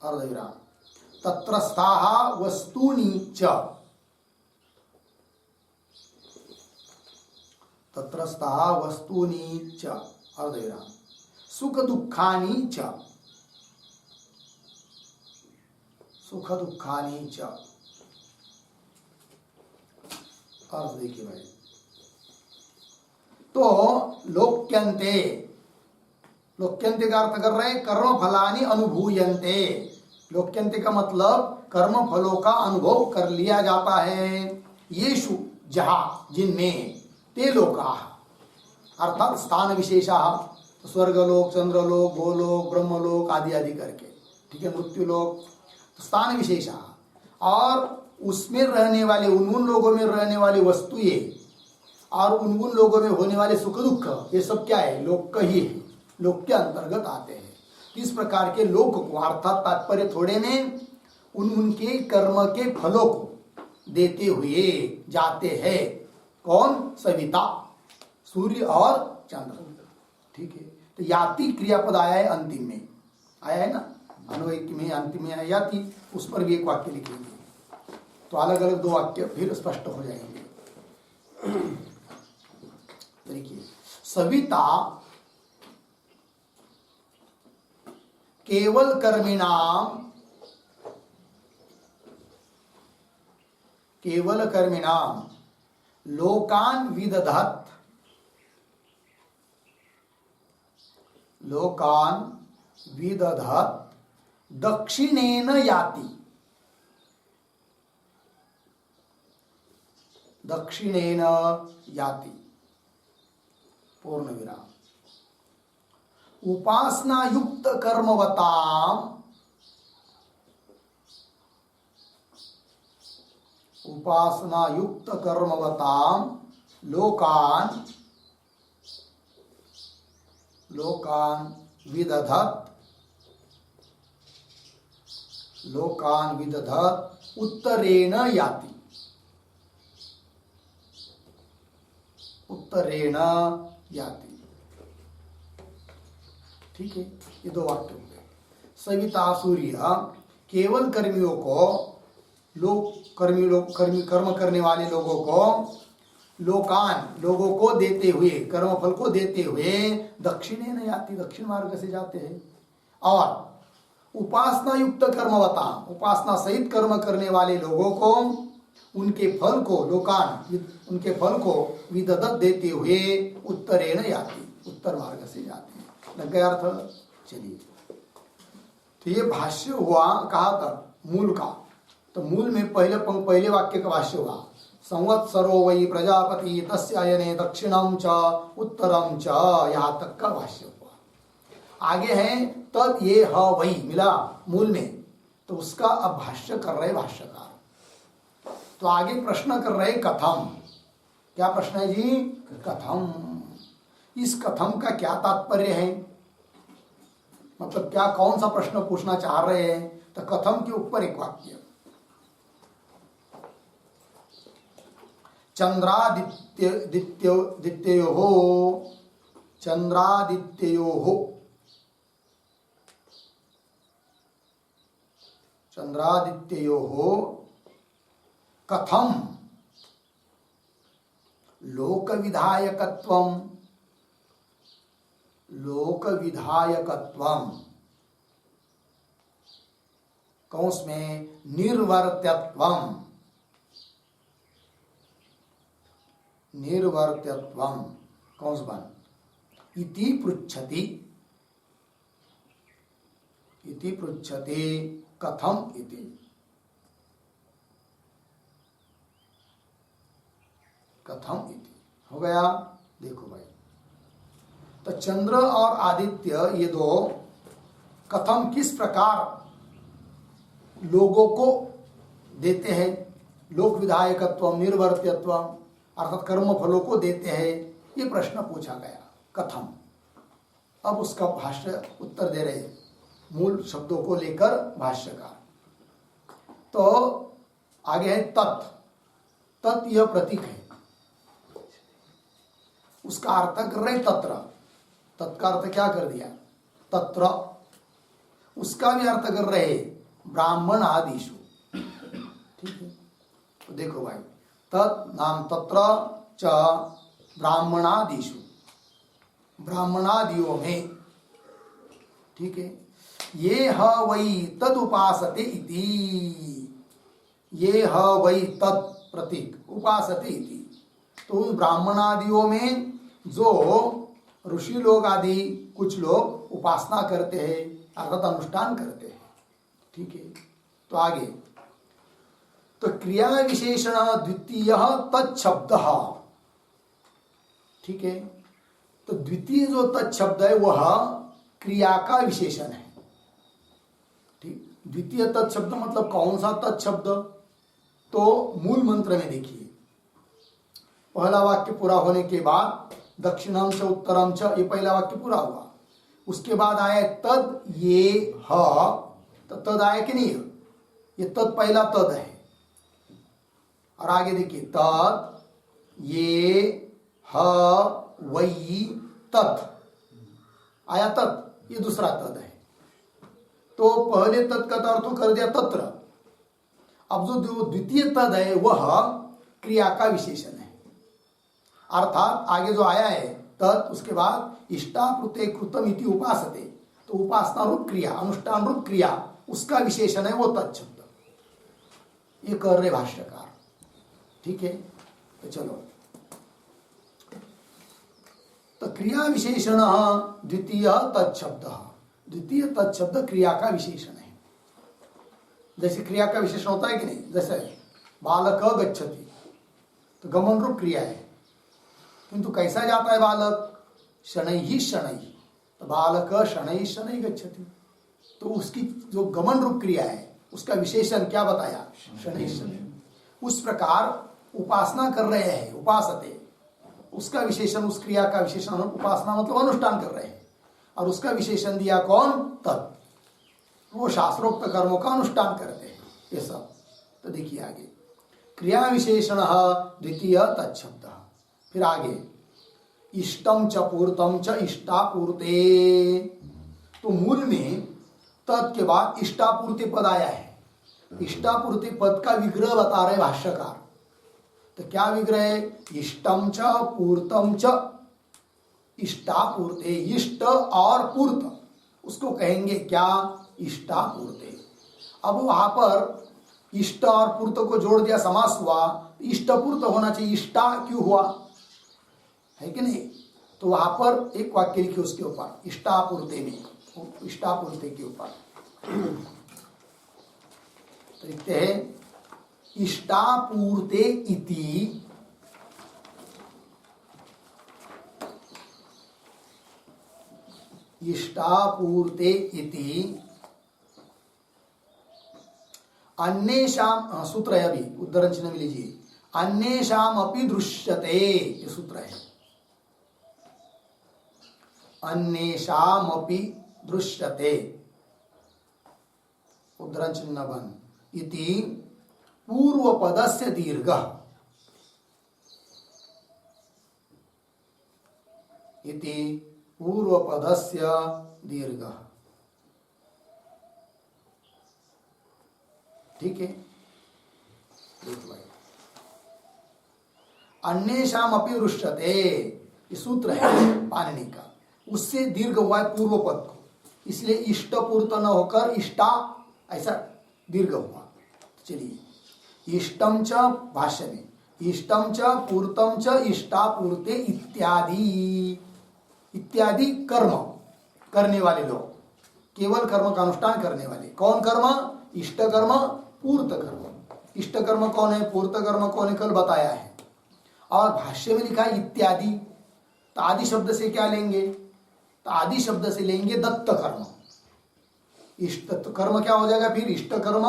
Speaker 1: अर्धविराम तत्रस्थाः वस्तूनि च अर्धविराम सुख दुःखानि च अर्थ देखिए भाई। तो लोक्यन्ते का अर्थ कर रहे हैं कर्म फलानि अनुभूयन्ते। लोक्यन्ते का मतलब कर्म फलों का अनुभव कर लिया जाता है। येषु जहाँ जिनमें ते लोकाः अर्थात स्थान विशेषाः, तो स्वर्गलोक, चंद्रलोक, गोलोक, ब्रह्मलोक आदि आदि करके, ठीक है, मृत्युलोक, तो स्थान विशेषाः। और उसमें रहने वाले उन लोगों में रहने वाली वस्तुएं और उन लोगों में होने वाले सुख दुख, ये सब क्या है? लोक का ही है, लोक के अंतर्गत आते हैं। इस प्रकार के लोक को अर्थात तात्पर्य थोड़े में उनके कर्म के फलों को देते हुए जाते हैं। कौन? सविता, सूर्य और चंद्र, ठीक है। तो याति क्रियापद आया है अंतिम में, आया है ना, अन्वय में अंतिम में आया याति, उस पर भी एक वाक्य लिखेंगे तो अलग अलग दो वाक्य फिर स्पष्ट हो जाएंगे। देखिए, सविता केवल कर्मिणाम लोकान विदधत दक्षिणेन याति, पूर्ण विराम। उपासना युक्त कर्मवताम लोकान विदधत उत्तरेण याति, ठीक है। ये दो वाक्य हो गए। सविता सूर्य केवल कर्मियों को, कर्म करने वाले लोगों को, लोगों को देते हुए, कर्म फल को देते हुए दक्षिणेन याति, दक्षिण मार्ग से जाते हैं। और उपासना युक्त कर्मवता, उपासना सहित कर्म करने वाले लोगों को उनके फल को विदधत देते हुए उत्तरेण याति, उत्तर मार्ग से जाते हैं। लग गया अर्थ? चलिए, तो ये भाष्य हुआ, कहा था मूल का। तो मूल में पहले वाक्य का भाष्य हुआ, संवत्सरो वै प्रजापति तस्यायने दक्षिणम च उत्तरम च, यहाँ तक का भाष्य हुआ। आगे है तद ये ह वही, मिला मूल में, तो उसका अब भाष्य कर रहे भाष्यकार। तो आगे प्रश्न कर रहे कथम। क्या प्रश्न है जी? कथम। इस कथम का क्या तात्पर्य है, मतलब क्या, कौन सा प्रश्न पूछना चाह रहे हैं? तो कथम के ऊपर एक वाक्य, चंद्रादित्योः कथम लोक विधायकत्वम कौंस में निर्वर्त्यत्वम कौंस बन इति पृच्छति कथम इति। हो गया। देखो भाई, तो चंद्र और आदित्य ये दो कथम किस प्रकार लोगों को देते हैं, लोक विधायकत्व, निर्वर्त्यत्व अर्थात कर्म फलों को देते हैं, ये प्रश्न पूछा गया। कथम, अब उसका भाष्य उत्तर दे रहे मूल शब्दों को लेकर भाष्यकार। तो आगे है तत्। तत् यह प्रतीक है, उसका अर्थ कर रहे तत्र। तत् का अर्थ क्या कर दिया? तत्र। उसका भी अर्थ कर रहे ब्राह्मण आदिशु। ठीक है, तो देखो भाई, तत् नाम तत्र च ब्राह्मणादिषु, ब्राह्मणादियों में। ठीक है, ये ह वै तद उपासते इति, ये ह वै तत् प्रतीक उपासते इति। तो ब्राह्मणादियों में जो ऋषि लोग आदि कुछ लोग उपासना करते हैं अर्थात अनुष्ठान करते हैं। ठीक है, तो आगे तो क्रिया विशेषण द्वितीय तत्शब्द। ठीक है, तो द्वितीय जो तत्शब्द है वह क्रिया का विशेषण है। ठीक, द्वितीय तत्शब्द मतलब कौन सा तत्शब्द? तो मूल मंत्र में देखिए, पहला वाक्य पूरा होने के बाद दक्षिणम च उत्तरम च, ये पहला वाक्य पूरा हुआ। उसके बाद आया तद ये ह, तो तद आया कि नहीं? ये तद पहला तद है। और आगे देखिए तद ये ह वै तत् आया, तत् ये दूसरा तद है। तो पहले तद का अर्थ कर दिया तत्र। अब जो द्वितीय तद है वह क्रिया का विशेषण है, अर्थात आगे जो आया है तत्, उसके बाद इष्टाप्रुते कृतम इति उपासते, तो उपासना रूप क्रिया, अनुष्ठान रूप क्रिया, उसका विशेषण है वो तत्शब्द। ये कर रहे भाष्यकार। ठीक है, तो चलो, तो क्रिया विशेषण द्वितीय तत्शब्द। द्वितीय तत्शब्द क्रिया का विशेषण है। जैसे क्रिया का विशेषण होता है कि नहीं, जैसे बालक गच्छति, तो गमन रूप क्रिया है, किंतु कैसा जाता है बालक? शनैः शनैः, तो बालक शनैः शनैः गच्छति, तो उसकी जो गमन रूप क्रिया है उसका विशेषण क्या बताया? शनैः शनैः। उस प्रकार उपासना कर रहे हैं, उपासते, उसका विशेषण, उस क्रिया का विशेषण, उपासना मतलब अनुष्ठान कर रहे हैं, और उसका विशेषण दिया कौन? तत्। वो शास्त्रोक्त कर्मों का अनुष्ठान करते हैं ये सब। तो देखिए आगे क्रिया विशेषण द्वितीय तत्शब्द। फिर आगे इष्टम च पूर्तम च इष्टापूर्ते, तो मूल में तत् के बाद इष्टापूर्ति पद आया है। इष्टापूर्ति पद का विग्रह बता रहे भाष्यकार। तो क्या विग्रह है? इष्टम च पूर्तम च इष्टापूर्ते, इष्ट और पूर्त उसको कहेंगे क्या? इष्टापूर्ते। अब वहां पर इष्ट और पूर्त को जोड़ दिया, समास हुआ, इष्टपूर्त होना चाहिए, इष्टा क्यों हुआ है कि नहीं? तो वहां पर एक वाक्य लिखे उसके ऊपर, इष्टापूर्ते में, इष्टापूर्ते के ऊपर। तो लिखते हैं इष्टापूर्ते इति इष्टापूर्ते इति अन्येषाम, सूत्र है अभी उद्धरण चिन्ह में लीजिए, अन्येषाम अपि दृश्यते, ये सूत्र है, अन्येषाम अपि दृश्यते, उद्धरण चिन्ह बन, इति पूर्व पदस्य दीर्घ, इति पूर्व पदस्य दीर्घ। ठीक है, अन्येषाम अपि रुष्यते, ये सूत्र है पाणिनि का, उससे दीर्घ हुआ है पूर्व पद को, इसलिए इष्ट पूर्त न होकर इष्टा ऐसा दीर्घ हुआ। चलिए इष्टम च, भाष्य में इष्टम च पूर्तम च इष्टापूर्ते इत्यादि, इत्यादि कर्म करने वाले लोग, केवल कर्म का अनुष्ठान करने वाले। कौन कर्म? इष्ट कर्म, पूर्त कर्म। इष्ट कर्म कौन है, पूर्त कर्म कौन है, कल बताया है। और भाष्य में लिखा है इत्यादि, तो आदि शब्द से क्या लेंगे? तो आदि शब्द से लेंगे दत्त कर्म। इष्ट कर्म क्या हो जाएगा फिर? इष्ट कर्म,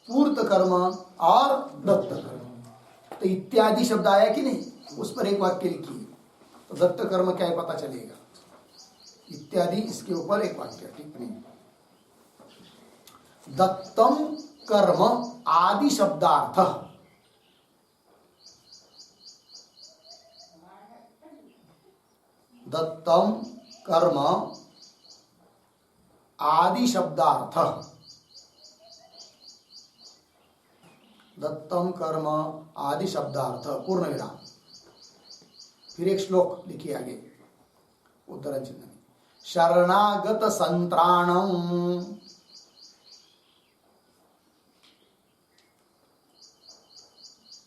Speaker 1: पूर्त कर्म और दत्त कर्म। तो इत्यादि शब्द आया कि नहीं, उस पर एक वाक्य लिखिए, तो दत्त कर्म क्या है पता चलेगा। इत्यादि इसके ऊपर एक वाक्य टिप्पणी। दत्तम कर्म आदि शब्दार्थ, दत्तम कर्म आदि शब्दार्थ, दत्तम कर्म आदि शब्दार्थ पूर्ण विराम। फिर एक श्लोक लिखिए आगे उद्धरण चिन्ह में, शरणागत संत्राणम,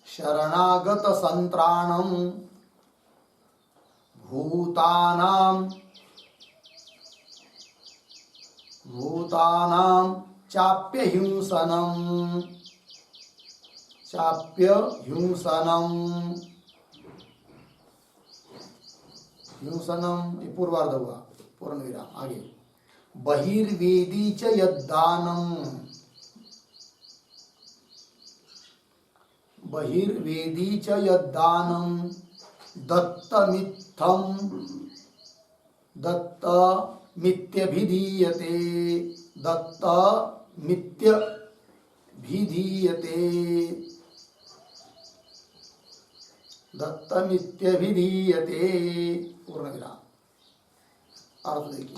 Speaker 1: शरणागत संत्राणम भूतानां चाप्यहिंसनम, चाप्यहिंसनम, हिंसनम ये पूर्वार्ध हुआ, पूर्ण विराम। आगे बहिर्वेदी च यद्दानम, बहिर्वेदी च यद्दानम दत्तमित्थम, दत्तमित्यभिधीयते, दत्तमित्यभिधीयते, दत्तमित्यभिधीयते पूर्ण विराम। अर्थ देखिए,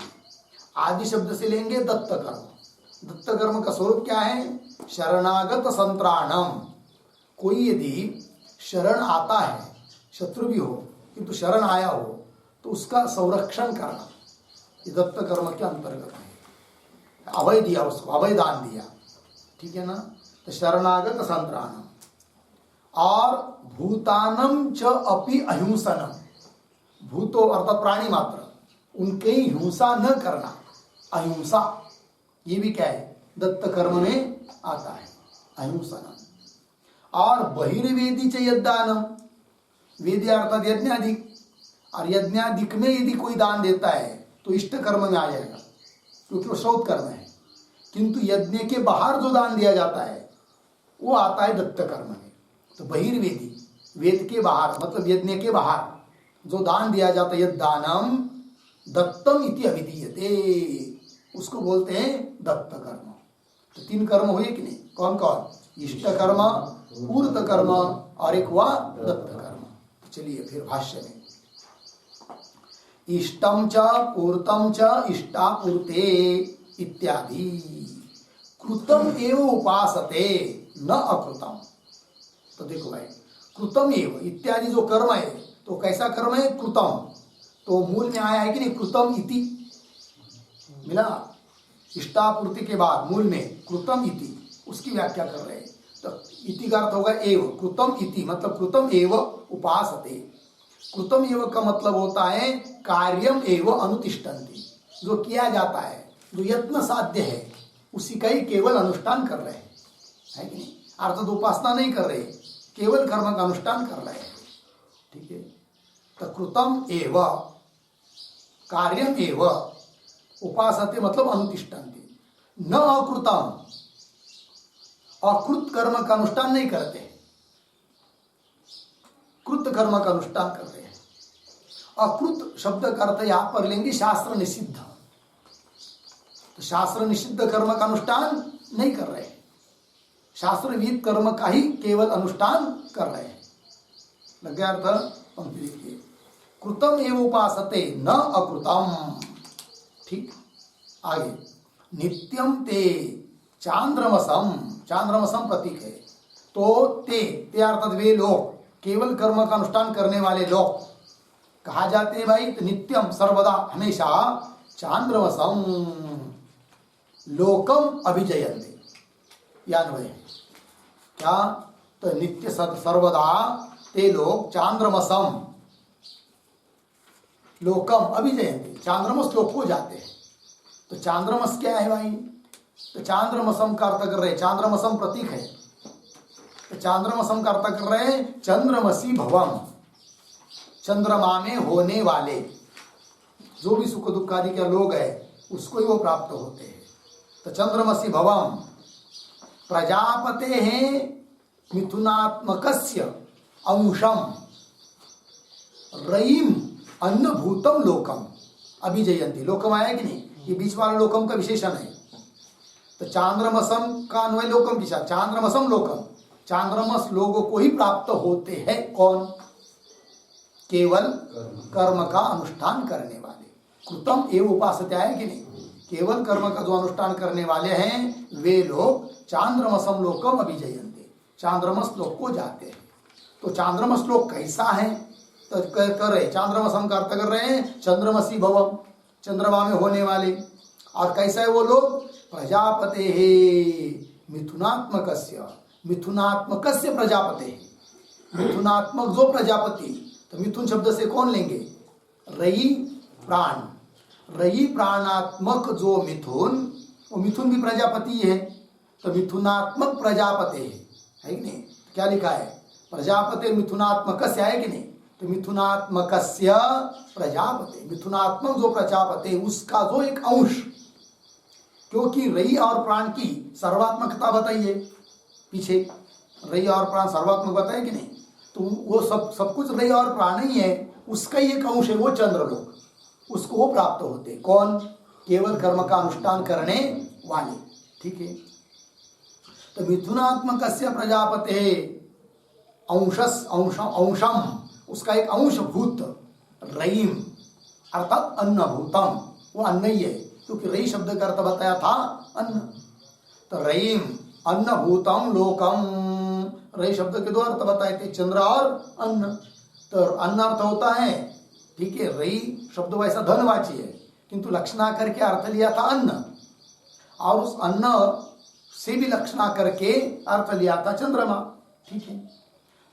Speaker 1: आदि शब्द से लेंगे दत्त कर्म। दत्त कर्म का स्वरूप क्या है? शरणागत संत्राणम, कोई यदि शरण आता है, शत्रु भी हो किंतु शरण आया हो तो उसका संरक्षण करना, ये दत्त कर्म के अंतर्गत है। अभय दिया उसको, अभय दान दिया, ठीक है ना, तो शरणागत संत्राणम। और भूतानम च अपि अहिंसनम, भूतो अर्थात प्राणी मात्र, उनके हिंसा न करना, अहिंसा, ये भी क्या है? दत्त कर्म में आता है, अहिंसनम। और बहिर्वेदी च यद्दानम, वेदी अर्थात यज्ञाधिक, और यज्ञाधिक में यदि कोई दान देता है तो इष्ट कर्म में आ जाएगा, क्योंकि वो श्रौत कर्म है। किंतु यज्ञ के बाहर जो दान दिया जाता है वो आता है दत्त कर्म में। तो बहिर्वेदी, वेद के बाहर मतलब यज्ञ के बाहर जो दान दिया जाता है, यद्दानम दत्तम इति अभिधीयते, उसको बोलते हैं दत्त कर्म। तो तीन कर्म हुए कि नहीं? कौन कौन? इष्ट कर्म, पूर्त कर्म और एक हुआ दत्त कर्म। चलिए फिर भाष्य में, इष्टम च पूर्तम च इष्टापूर्ते इत्यादि कृतम एव उपासते न अकृतम। तो देखो भाई, कृतम एव इत्यादि जो कर्म है तो कैसा कर्म है? कृतम। तो मूल में आया है कि नहीं? कृतम इति मिला, इष्टापूर्ति के बाद मूल में कृतम इति, उसकी व्याख्या कर रहे हैं। तो इति का अर्थ होगा एव, कृतम इति मतलब कृतम एव उपासते। कृतम एव का मतलब होता है कार्यम एव अनुतिष्ठन्ति, जो किया जाता है, जो यत्न साध्य है, उसी का ही केवल अनुष्ठान कर रहे हैं, है कि नहीं? अर्थात उपासना नहीं कर रहे, केवल कर्म का अनुष्ठान कर रहे हैं, ठीक है। तो कृतम एव, कार्यम एव, उपासते मतलब अनुतिष्ठन्ति। न अकृतम, अकृत कर्म का अनुष्ठान नहीं करते, कृत कर्म का अनुष्ठान कर रहे हैं। अकृत शब्द का अर्थ यहां पर लेंगे शास्त्र निषिद्ध, तो शास्त्र निषिद्ध कर्म का अनुष्ठान नहीं कर रहे, शास्त्र विहित कर्म का ही केवल अनुष्ठान कर रहे हैं। लग गया अर्थ? पंक्ति देखिए, कृतम एव उपासते न अकृतम, ठीक। आगे, नित्यम ते चांद्रमसम, चांद्रमसम प्रतीक है, तो ते अर्थात वे लोग, केवल कर्म का अनुष्ठान करने वाले लोग कहा जाते हैं भाई? तो नित्यम सर्वदा हमेशा, चांद्रमसम लोकम अभिजयन्ते, यान्वय क्या? तो नित्य सर्वदा ते लोग चांद्रमसम लोकम अभिजयन्ते, चांद्रमस लोक को जाते हैं। तो चांद्रमस क्या है भाई? तो चांद्रमसम का अर्थ कर रहे हैं, चांद्रमसम प्रतीक है, तो चांद्रमसम का अर्थ कर रहे हैं चंद्रमसी भवम, चंद्रमा में होने वाले, जो भी सुख दुख आदि के लोग है उसको ही वो प्राप्त होते हैं। तो चंद्रमसी भवम प्रजापते हैं मिथुनात्मकस्य अंशम रयिम अन्नभूतम लोकम अभिजयंती। लोकम आया कि नहीं, ये बीच वाला लोकम का विशेषण है। तो चांद्रमसम का अन्वय लोकम के साथ, चांद्रमसम लोकम, चांद्रमस लोगों को ही प्राप्त होते हैं। कौन? केवल कर्म का अनुष्ठान करने वाले। कृतम एवं उपासते है कि नहीं, केवल कर्म का जो अनुष्ठान करने वाले हैं वे लोग चांद्रमसम लोकम अभिजयंते, चांद्रमस लोक को जाते हैं। तो चांद्रमस लोक कैसा है? तो कर रहे चांद्रमसम का अर्थ कर रहे हैं चंद्रमसी भवम, चंद्रमा में होने वाले। और कैसा है वो लोग? प्रजापते मिथुनात्मकस्य, मिथुनात्मकस्य प्रजापते, मिथुनात्मक जो प्रजापति। तो मिथुन शब्द से कौन लेंगे? रयी प्राण, रयी प्राणात्मक जो मिथुन, वो मिथुन भी प्रजापति है। तो मिथुनात्मक प्रजापते है कि नहीं? क्या लिखा है? प्रजापते मिथुनात्मकस्य है कि नहीं? तो मिथुनात्मकस्य प्रजापते, मिथुनात्मक जो प्रजापति उसका जो एक अंश, क्योंकि रई और प्राण की सर्वात्मकता बताइए पीछे, रई और प्राण सर्वात्मक बताए कि नहीं? तो वो सब कुछ रई और प्राण ही है, उसका ही एक अंश है वो चंद्रलोक, उसको वो प्राप्त होते। कौन? केवल कर्म का अनुष्ठान करने वाले। ठीक है। तो मिथुनात्मकस्य प्रजापते अंशम, उसका एक अंश भूत रईम अर्थात अन्नभूतम, वो अन्न ही है, क्योंकि रई शब्द का अर्थ बताया था अन्न। तो रईम अन्नभूतम लोकम, रई शब्द के दो अर्थ बताए थे, चंद्र और अन्न। तो अन्न अर्थ होता है, ठीक है, रई शब्द वैसा धनवाची है, किंतु लक्षणा करके अर्थ लिया था अन्न, और उस अन्न से भी लक्षणा करके अर्थ लिया था चंद्रमा। ठीक है।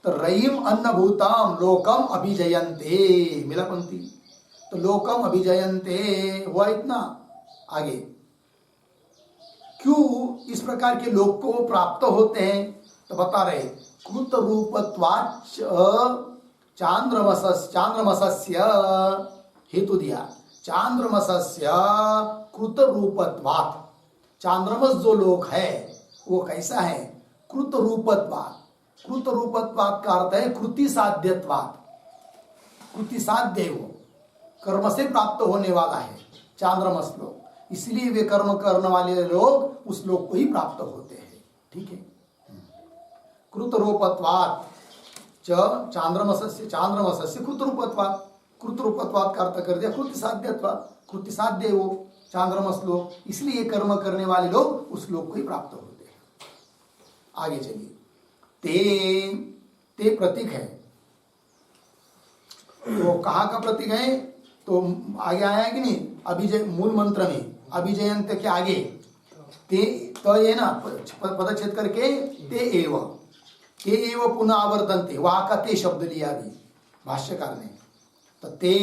Speaker 1: तो रयिम अन्नभूतम लोकम अभिजयन्ते, मिला पंक्ति। तो लोकम अभिजयन्ते हुआ इतना। आगे क्यों इस प्रकार के लोक को प्राप्त होते हैं? तो बता रहे कृत रूपत्वाच्च चांद्रमसस्य हेतु दिया, चांद्रमसस्य कृत रूपत्वात्, चांद्रमस जो लोक है वो कैसा है? कृत रूपत्वात्। कृत रूपत्वात् का अर्थ है कृति साध्यत्वात्, कृति साध्य वो कर्म से प्राप्त होने वाला है चांद्रमस लोक, इसलिए वे कर्म करने वाले लोग उस लोक को ही प्राप्त होते हैं। ठीक है। कृत रूपत्वात् चांद्रमसस्य, चांद्रमसस्य कृत रूपत्वात्, कृत रूपत्वात् का अर्थ कर दिया कृति साध्यत्वात्, कृति साध्य वो चांद्रमस लोक, इसलिए कर्म करने वाले लोग उस लोक को ही प्राप्त होते हैं। आगे चलिए। ते प्रतीक है, तो कहाँ का प्रतीक है? तो आगे आया है कि नहीं, अभिजय मूल मंत्र में अभिजयंत के आगे ते, तो ये ना पदच्छेद करके ते एव पुनः आवर्तनते, वहां का ते शब्द लिया अभी भाष्यकार ने। तो ते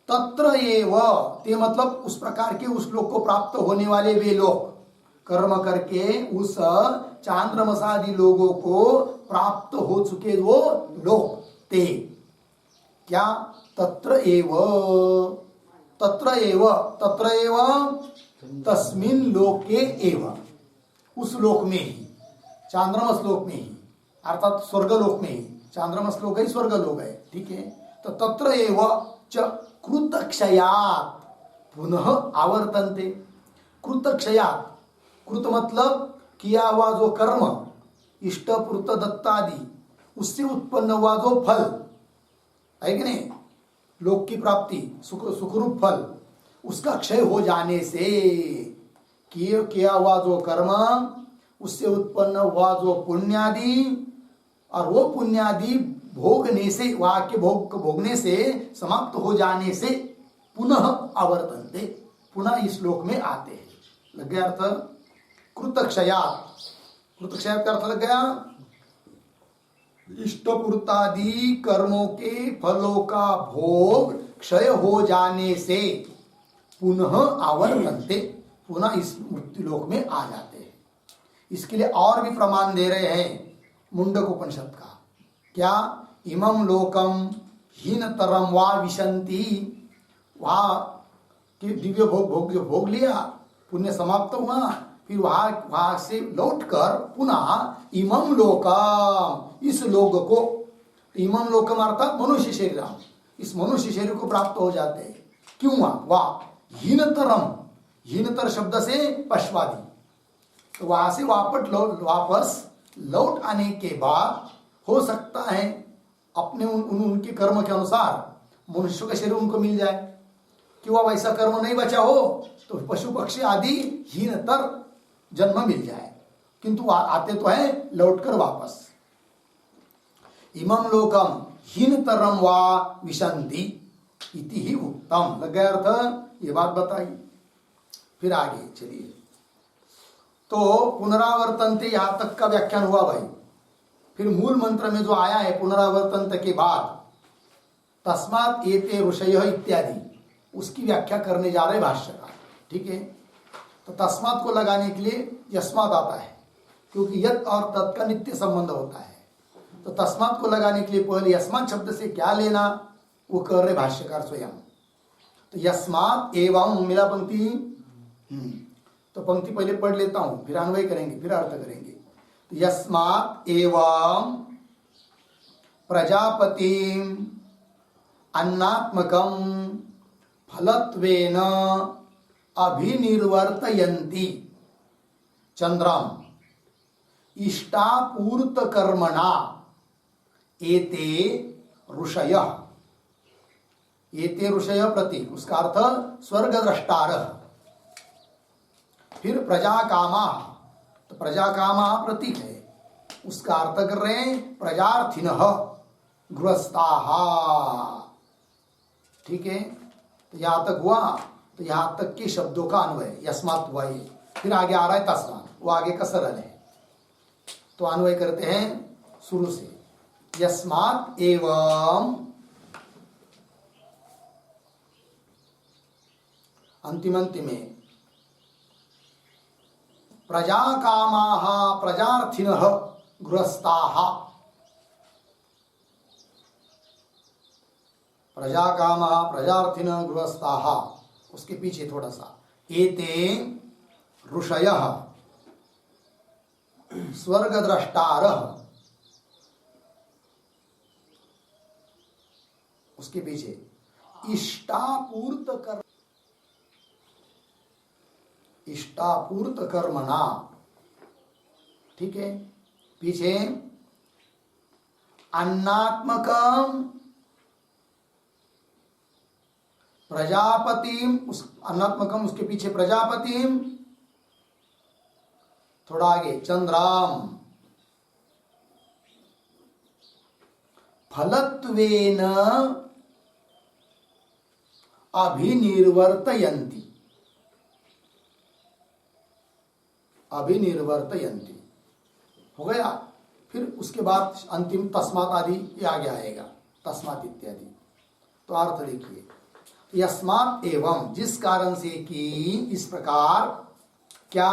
Speaker 1: तत्र एव, ते मतलब उस प्रकार के उस लोक को प्राप्त होने वाले वे लोग, कर्म करके उस चांद्रमसादि लोगों को प्राप्त हो चुके वो लोग। ते क्या? तत्र एव, तत्र एव, तत्र एव तस्मिन लोके एव, उस लोक में ही, चांद्रमस लोक में ही, अर्थात स्वर्गलोक में ही, चांद्रमस लोक है स्वर्गलोक है। ठीक है। तो तत्र एव च कृतक्षयात् पुनः आवर्तन्ते, कृतक्षयात्, कृत मतलब किया हुआ जो कर्म, इष्ट पुरुत दत्तादि, उससे उत्पन्न हुआ जो फल है कि नहीं, लोक की प्राप्ति सुखरूप फल, उसका क्षय हो जाने से किया हुआ जो कर्म, उससे उत्पन्न हुआ जो पुण्यादि, और वो पुण्यादि भोगने से, वहां के भोगने से समाप्त हो जाने से पुनः आवर्तन्ते, पुनः इस लोक में आते हैं। लग गया अर्थ? कृतक्षयात्, कृतक्षयात् का अर्थ लग गया इष्टपूर्तादि कर्मों के फलों का भोग क्षय हो जाने से पुनः आवर्तन्ते, पुनः इस मृत्युलोक में आ जाते हैं। इसके लिए और भी प्रमाण दे रहे हैं मुंडक उपनिषद का। क्या? इमं लोकम हीनतरम वा विशन्ति, वहाँ कि दिव्य भोग लिया, पुण्य समाप्त हुआ, फिर वहां से लौटकर पुनः इमम लोकम, इस लोक को, इमम लोकम अर्थात मनुष्य शरीर, इस मनुष्य शरीर को प्राप्त हो जाते हैं। क्यों? वाह हीनतरम, हीनतर शब्द से पश्वादी, तो वहां से वापस लौट आने के बाद हो सकता है अपने उनके कर्म के अनुसार मनुष्य का शरीर उनको मिल जाए, कि वह वैसा कर्म नहीं बचा हो तो पशु पक्षी आदि हीनतर जन्म मिल जाए, किंतु आते तो है लौटकर वापस। इमम लोकम हीनतरम वा विशंति इति ही उत्तम, लग गया अर्थ, ये बात बताई। फिर आगे चलिए, तो पुनरावर्तनते यहां तक का व्याख्यान हुआ भाई। फिर मूल मंत्र में जो आया है पुनरावर्तन के बाद तस्मात् एते ऋषयः इत्यादि, उसकी व्याख्या करने जा रहे भाष्यकार। ठीक है, तो तस्मात् को लगाने के लिए यस्मात् आता है, क्योंकि यत् और तत् का नित्य संबंध होता है। तो तस्मात् को लगाने के लिए पहले यस्मात् शब्द से क्या लेना वो कर रहे भाष्यकार स्वयं। तो यस्मात् एवं, मिला पंक्ति, तो पंक्ति पहले पढ़ लेता हूं, फिर अन्वय करेंगे, फिर अर्थ करेंगे। तो यस्मात् एवं प्रजापतिम अन्नात्मकम फलत्वेन अभिनिर्वर्तयन्ति चंद्रम इष्टापूर्त कर्मणा एते ऋषयः, एते ऋषयः प्रतीक, उसका अर्थ स्वर्ग द्रष्टारः। फिर प्रजा कामा, तो प्रजा कामा प्रतीक है, उसका अर्थ कर रहे हैं प्रजार्थिनः गृहस्थाः। ठीक है, तो यहां तक हुआ, तो यहां तक के शब्दों का अन्वय यस्मात् हुआ ये। फिर आगे आ रहा है तस्मात्, वो आगे का सरल है, तो अन्वय करते हैं शुरू से। यस्मात् एवं, अंतिम में प्रजा कामाः प्रजार्थिनः गृहस्थाः, प्रजा कामाः प्रजार्थिनः गृहस्थाः, उसके पीछे थोड़ा सा एते ऋषयः स्वर्गद्रष्टारः, उसके पीछे इष्टापूर्त कर्म, इष्टापूर्त कर्मणा। ठीक है, पीछे अन्नात्मकम प्रजापतिम, उस अन्नात्मकम उसके पीछे प्रजापतिम, थोड़ा आगे चंद्राम फलत्वेन अभिनिर्वर्तयन्ति, अभिनिर्वर्तयन्ति हो गया। फिर उसके बाद अंतिम तस्मात् आदि ये आगे आएगा, तस्मात् इत्यादि। तो अर्थ देखिए, यस्मात् एवं, जिस कारण से कि इस प्रकार, क्या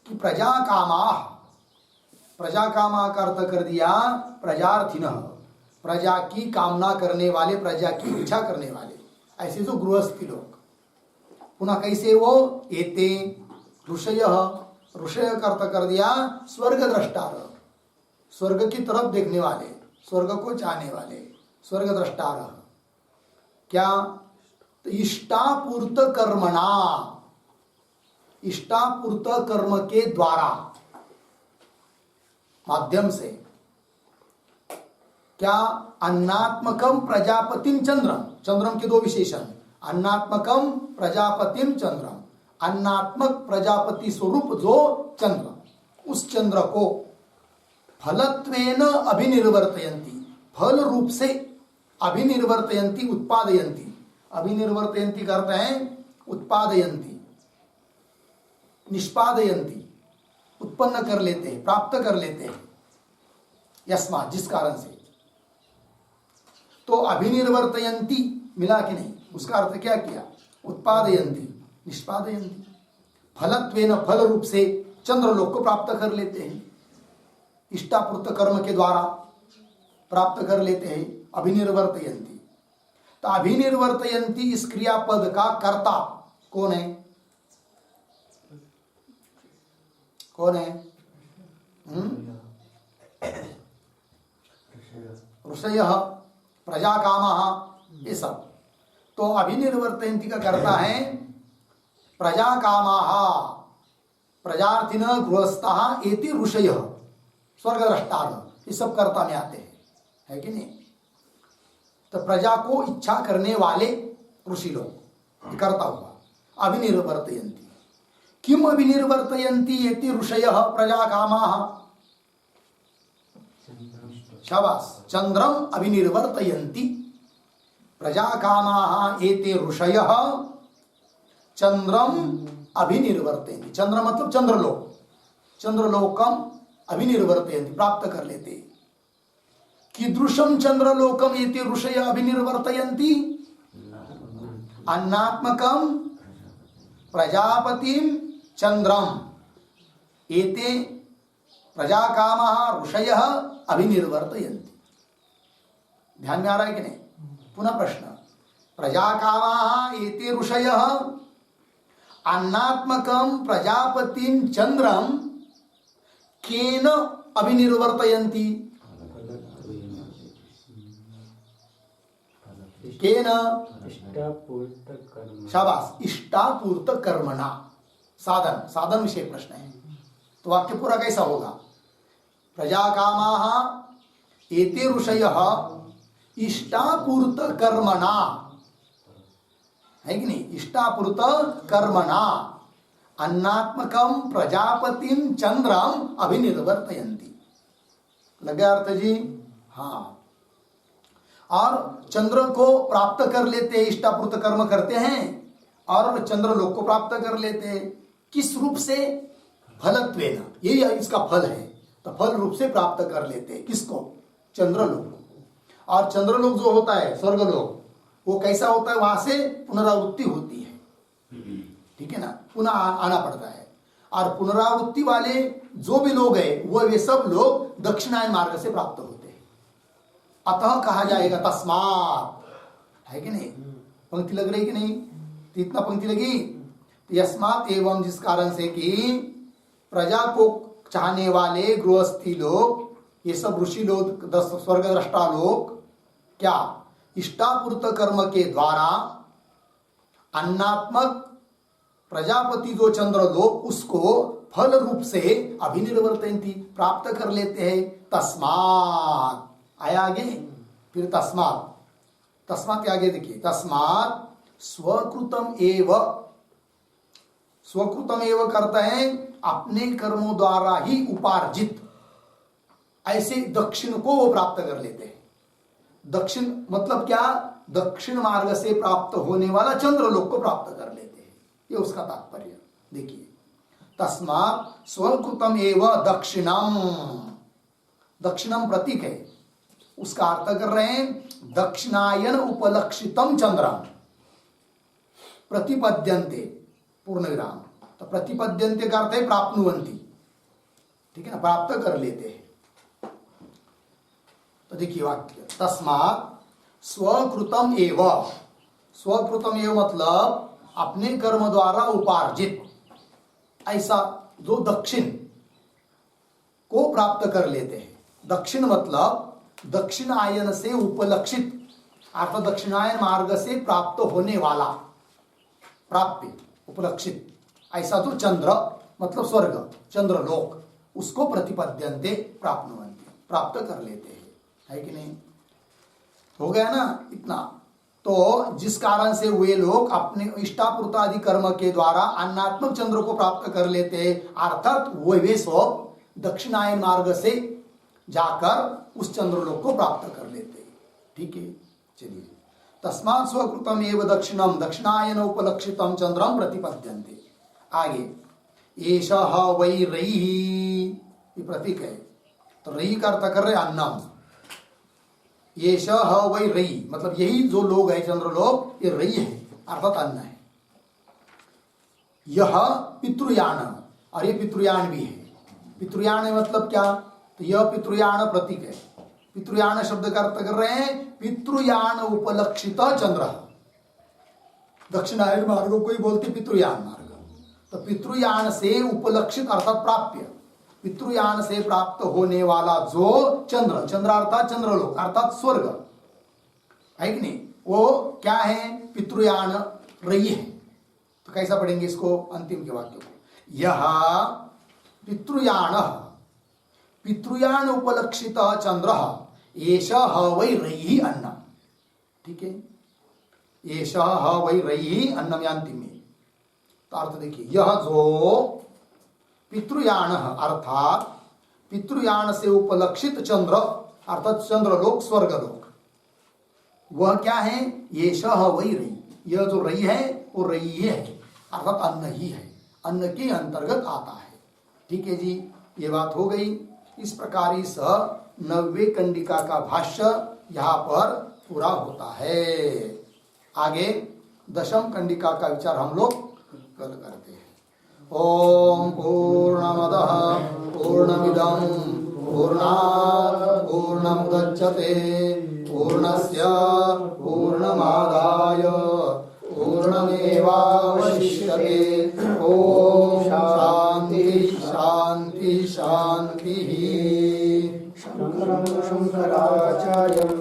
Speaker 1: कि प्रजा कामाः, प्रजा कामा का अर्थ कर दिया प्रजार्थिनः, प्रजा की कामना करने वाले, प्रजा की इच्छा करने वाले, ऐसे जो गृहस्थी लोग। पुनः कैसे वो एते ऋषयः, ऋषय का अर्थ कर दिया स्वर्ग द्रष्टार, स्वर्ग की तरफ देखने वाले, स्वर्ग को चाहने वाले, स्वर्ग द्रष्टार। क्या? तो इष्टापूर्त कर्मणा, इष्टापूर्त कर्म के द्वारा, माध्यम से, क्या? अन्नात्मकम प्रजापतिम चंद्रम, चंद्रम के दो विशेषण, अन्नात्मकम प्रजापतिम चंद्रम, अन्नात्मक प्रजापति स्वरूप जो चंद्र, उस चंद्र को फलत्वेन अभिनिर्वर्तयन्ति, फल रूप से, अभिनिर्वर्तयन्ति उत्पादयन्ति, अभिनिर्वर्तयन्ति करते हैं उत्पादयन्ति, निष्पादयन्ति, उत्पन्न कर लेते हैं, प्राप्त कर लेते हैं। यस्मात्, जिस कारण से। तो अभिनिर्वर्तयन्ति मिला कि नहीं, उसका अर्थ क्या किया? उत्पादयन्ति, निष्पादयन्ति, फलत्वेन, फल रूप से चंद्रलोक को प्राप्त कर लेते हैं, इष्टापूर्त कर्म के द्वारा प्राप्त कर लेते हैं। अभिनिर्वर्तयन्ति, तो अभिनिर्वर्तयन्ति इस क्रियापद का कर्ता कौन है? कौन है? ऋषयः, प्रजा कामः, ये सब। तो अभिनिर्वर्तयन्ति का करता है प्रजा कामः, प्रजार्थिन गृहस्थः एति ऋषयः, स्वर्गद्रष्टार, ये सब कर्ता में आते हैं, है कि नहीं? तो प्रजा को इच्छा करने वाले ऋषि लोग, करता हुआ अभिनिर्वर्तयन्ति। किम अभिनिर्वर्तयन्ति एति ऋषयः प्रजा कामः? शाबाश, चंद्रम अभिनिर्वर्तयन्ति प्रजा कामाः एते ऋषयः चंद्रम अभिनिर्वर्तयन्ति। चंद्र मतलब चंद्रलोक, चंद्रलोकम अभिनिर्वर्तयन्ति, प्राप्त कर लेते। कीदृशम चंद्रलोकम एते ऋषयः अभिनिर्वर्तयन्ति? अन्नात्मकम प्रजापतिम चंद्रम एते प्रजा कामः ऋषयः अभिनिर्वर्तयन्ति। ध्यान में आ रहा है कि नहीं? पुनः प्रश्न, प्रजा कामः एते ऋषयः अन्नात्मकं प्रजापतिं चंद्रम केन अभिनिर्वर्तयन्ति? केन? शाबाश, इष्टापूर्त कर्मणा। साधन, साधन विषय प्रश्न है। तो वाक्य पूरा कैसा होगा? प्रजा कामाः एते ऋषयः इष्टापूर्त कर्मणा, है कि नहीं? इष्टापूर्त कर्मणा अन्नात्मकम प्रजापतिम चंद्रम अभिनिर्वर्तयन्ति। लग गया अर्थ जी? हाँ। और चंद्र को प्राप्त कर लेते, इष्टापूर्त कर्म करते हैं और चंद्र लोक को प्राप्त कर लेते। किस रूप से? फलत्वेन, यही इसका फल है। तो फल रूप से प्राप्त कर लेते। किसको? चंद्रलोक को। और चंद्रलोक जो होता है, स्वर्गलोक, वो कैसा होता है? वहां से पुनरावृत्ति होती है, ठीक है ना? पुनः आना पड़ता है। और पुनरावृत्ति वाले जो भी लोग हैं, वो वे सब लोग दक्षिणायन मार्ग से प्राप्त होते हैं। अतः कहा जाएगा तस्मात्, है कि नहीं? पंक्ति लग रही कि नहीं? तो इतना पंक्ति लगी। यस्मात् एवं, जिस कारण से कि प्रजा को चाहने वाले गृहस्थी लोग, ये सब ऋषि लोग, 10 स्वर्गद्रष्टा लोग, क्या इष्टापूर्त कर्म के द्वारा अन्नात्मक प्रजापति जो चंद्र लोक, उसको फल रूप से अभिनिर्वर्तयन्ति, प्राप्त कर लेते हैं। तस्मात् आया आगे, फिर तस्मात्, तस्मात् के आगे देखिए, तस्मात् स्वकृतम एव, स्वकृतम एव करते हैं अपने कर्मों द्वारा ही उपार्जित, ऐसे दक्षिण को वो प्राप्त कर लेते हैं। दक्षिण मतलब क्या? दक्षिण मार्ग से प्राप्त होने वाला चंद्रलोक को प्राप्त कर लेते हैं, ये उसका तात्पर्य। देखिए, तस्मात् स्वकृतम एव दक्षिणम, दक्षिणम प्रतीक है, उसका अर्थ कर रहे हैं दक्षिणायन उपलक्षितम चंद्रम प्रतिपद्यन्ते, पूर्ण विराम। तो प्रतिपद्यन्ते का अर्थ है प्राप्नुवन्ति, ठीक है ना? प्राप्त कर लेते हैं। तो देखिए वाक्य, तस्मात् स्वकृतम एव, स्वकृतम एव मतलब अपने कर्म द्वारा उपार्जित, ऐसा जो दक्षिण को प्राप्त कर लेते हैं। दक्षिण मतलब दक्षिणायन से उपलक्षित, अर्थात दक्षिणायन मार्ग से प्राप्त होने वाला, प्राप्ति, उपलक्षित, ऐसा तो चंद्र मतलब स्वर्ग, चंद्रलोक, उसको प्रतिपद्यन्ते प्राप्नुवन्ति, प्राप्त कर लेते हैं, है कि नहीं? हो गया ना इतना? तो जिस कारण से वे लोग अपने इष्टापूर्तादि कर्म के द्वारा अन्नात्मक चंद्र को प्राप्त कर लेते हैं, अर्थात वे सब दक्षिणायन मार्ग से जाकर उस चंद्रलोक को प्राप्त कर लेते हैं, ठीक है? चलिए, तस्मात् स्वकृतम एव दक्षिणम दक्षिणायन उपलक्षितम चंद्रम प्रतिपद्यन्ते। आगे, एषः वै रयिः, ये प्रतीक है। तो रयि का अर्थ कर रहे अन्नम। एषः वै रयि मतलब यही जो लोग है चंद्रलोक, ये रयि है, अर्थात अन्न है। यह पितृयान, और ये पितृयान भी है। पितृयान मतलब क्या? तो यह पितृयान प्रतीक है। पितृयान शब्द का अर्थ कर रहे हैं पितृयान उपलक्षित चंद्र। दक्षिणायन मार्ग को ही बोलते पितृयान मार्ग। तो पितृयान से उपलक्षित अर्थात प्राप्य, पितृयान से प्राप्त होने वाला जो चंद्र, चंद्र अर्थात चंद्रलोक अर्थात स्वर्ग है कि नहीं, वो क्या है, पितृयान रही है। तो कैसा पढ़ेंगे इसको, अंतिम के वाक्य को, यह पितृयान, पितृयान उपलक्षित चंद्र एष वै रयि अन्न, ठीक है, एष वै रयि अन्नम अंतिम में। तो अर्थ देखिए, यह जो पितृयान अर्थात पितृयान से उपलक्षित चंद्र अर्थात चंद्रलोक स्वर्गलोक, वह क्या है, एष वै रयि, यह जो रयि है वो रयि है अर्थात अन्न ही है, अन्न के अंतर्गत आता है। ठीक है जी, ये बात हो गई। इस प्रकार इस 90वें कंडिका का भाष्य यहाँ पर पूरा होता है। आगे 10वीं कंडिका का विचार हम लोग कल करते हैं। ओम पूर्णमदः पूर्णमिदं पूर्णात् पूर्णमुदच्यते पूर्णस्य पूर्णमादाय पूर्णमेवावशिष्यते। ओम शांति शांति शांति। शंकरं शंकराचार्यं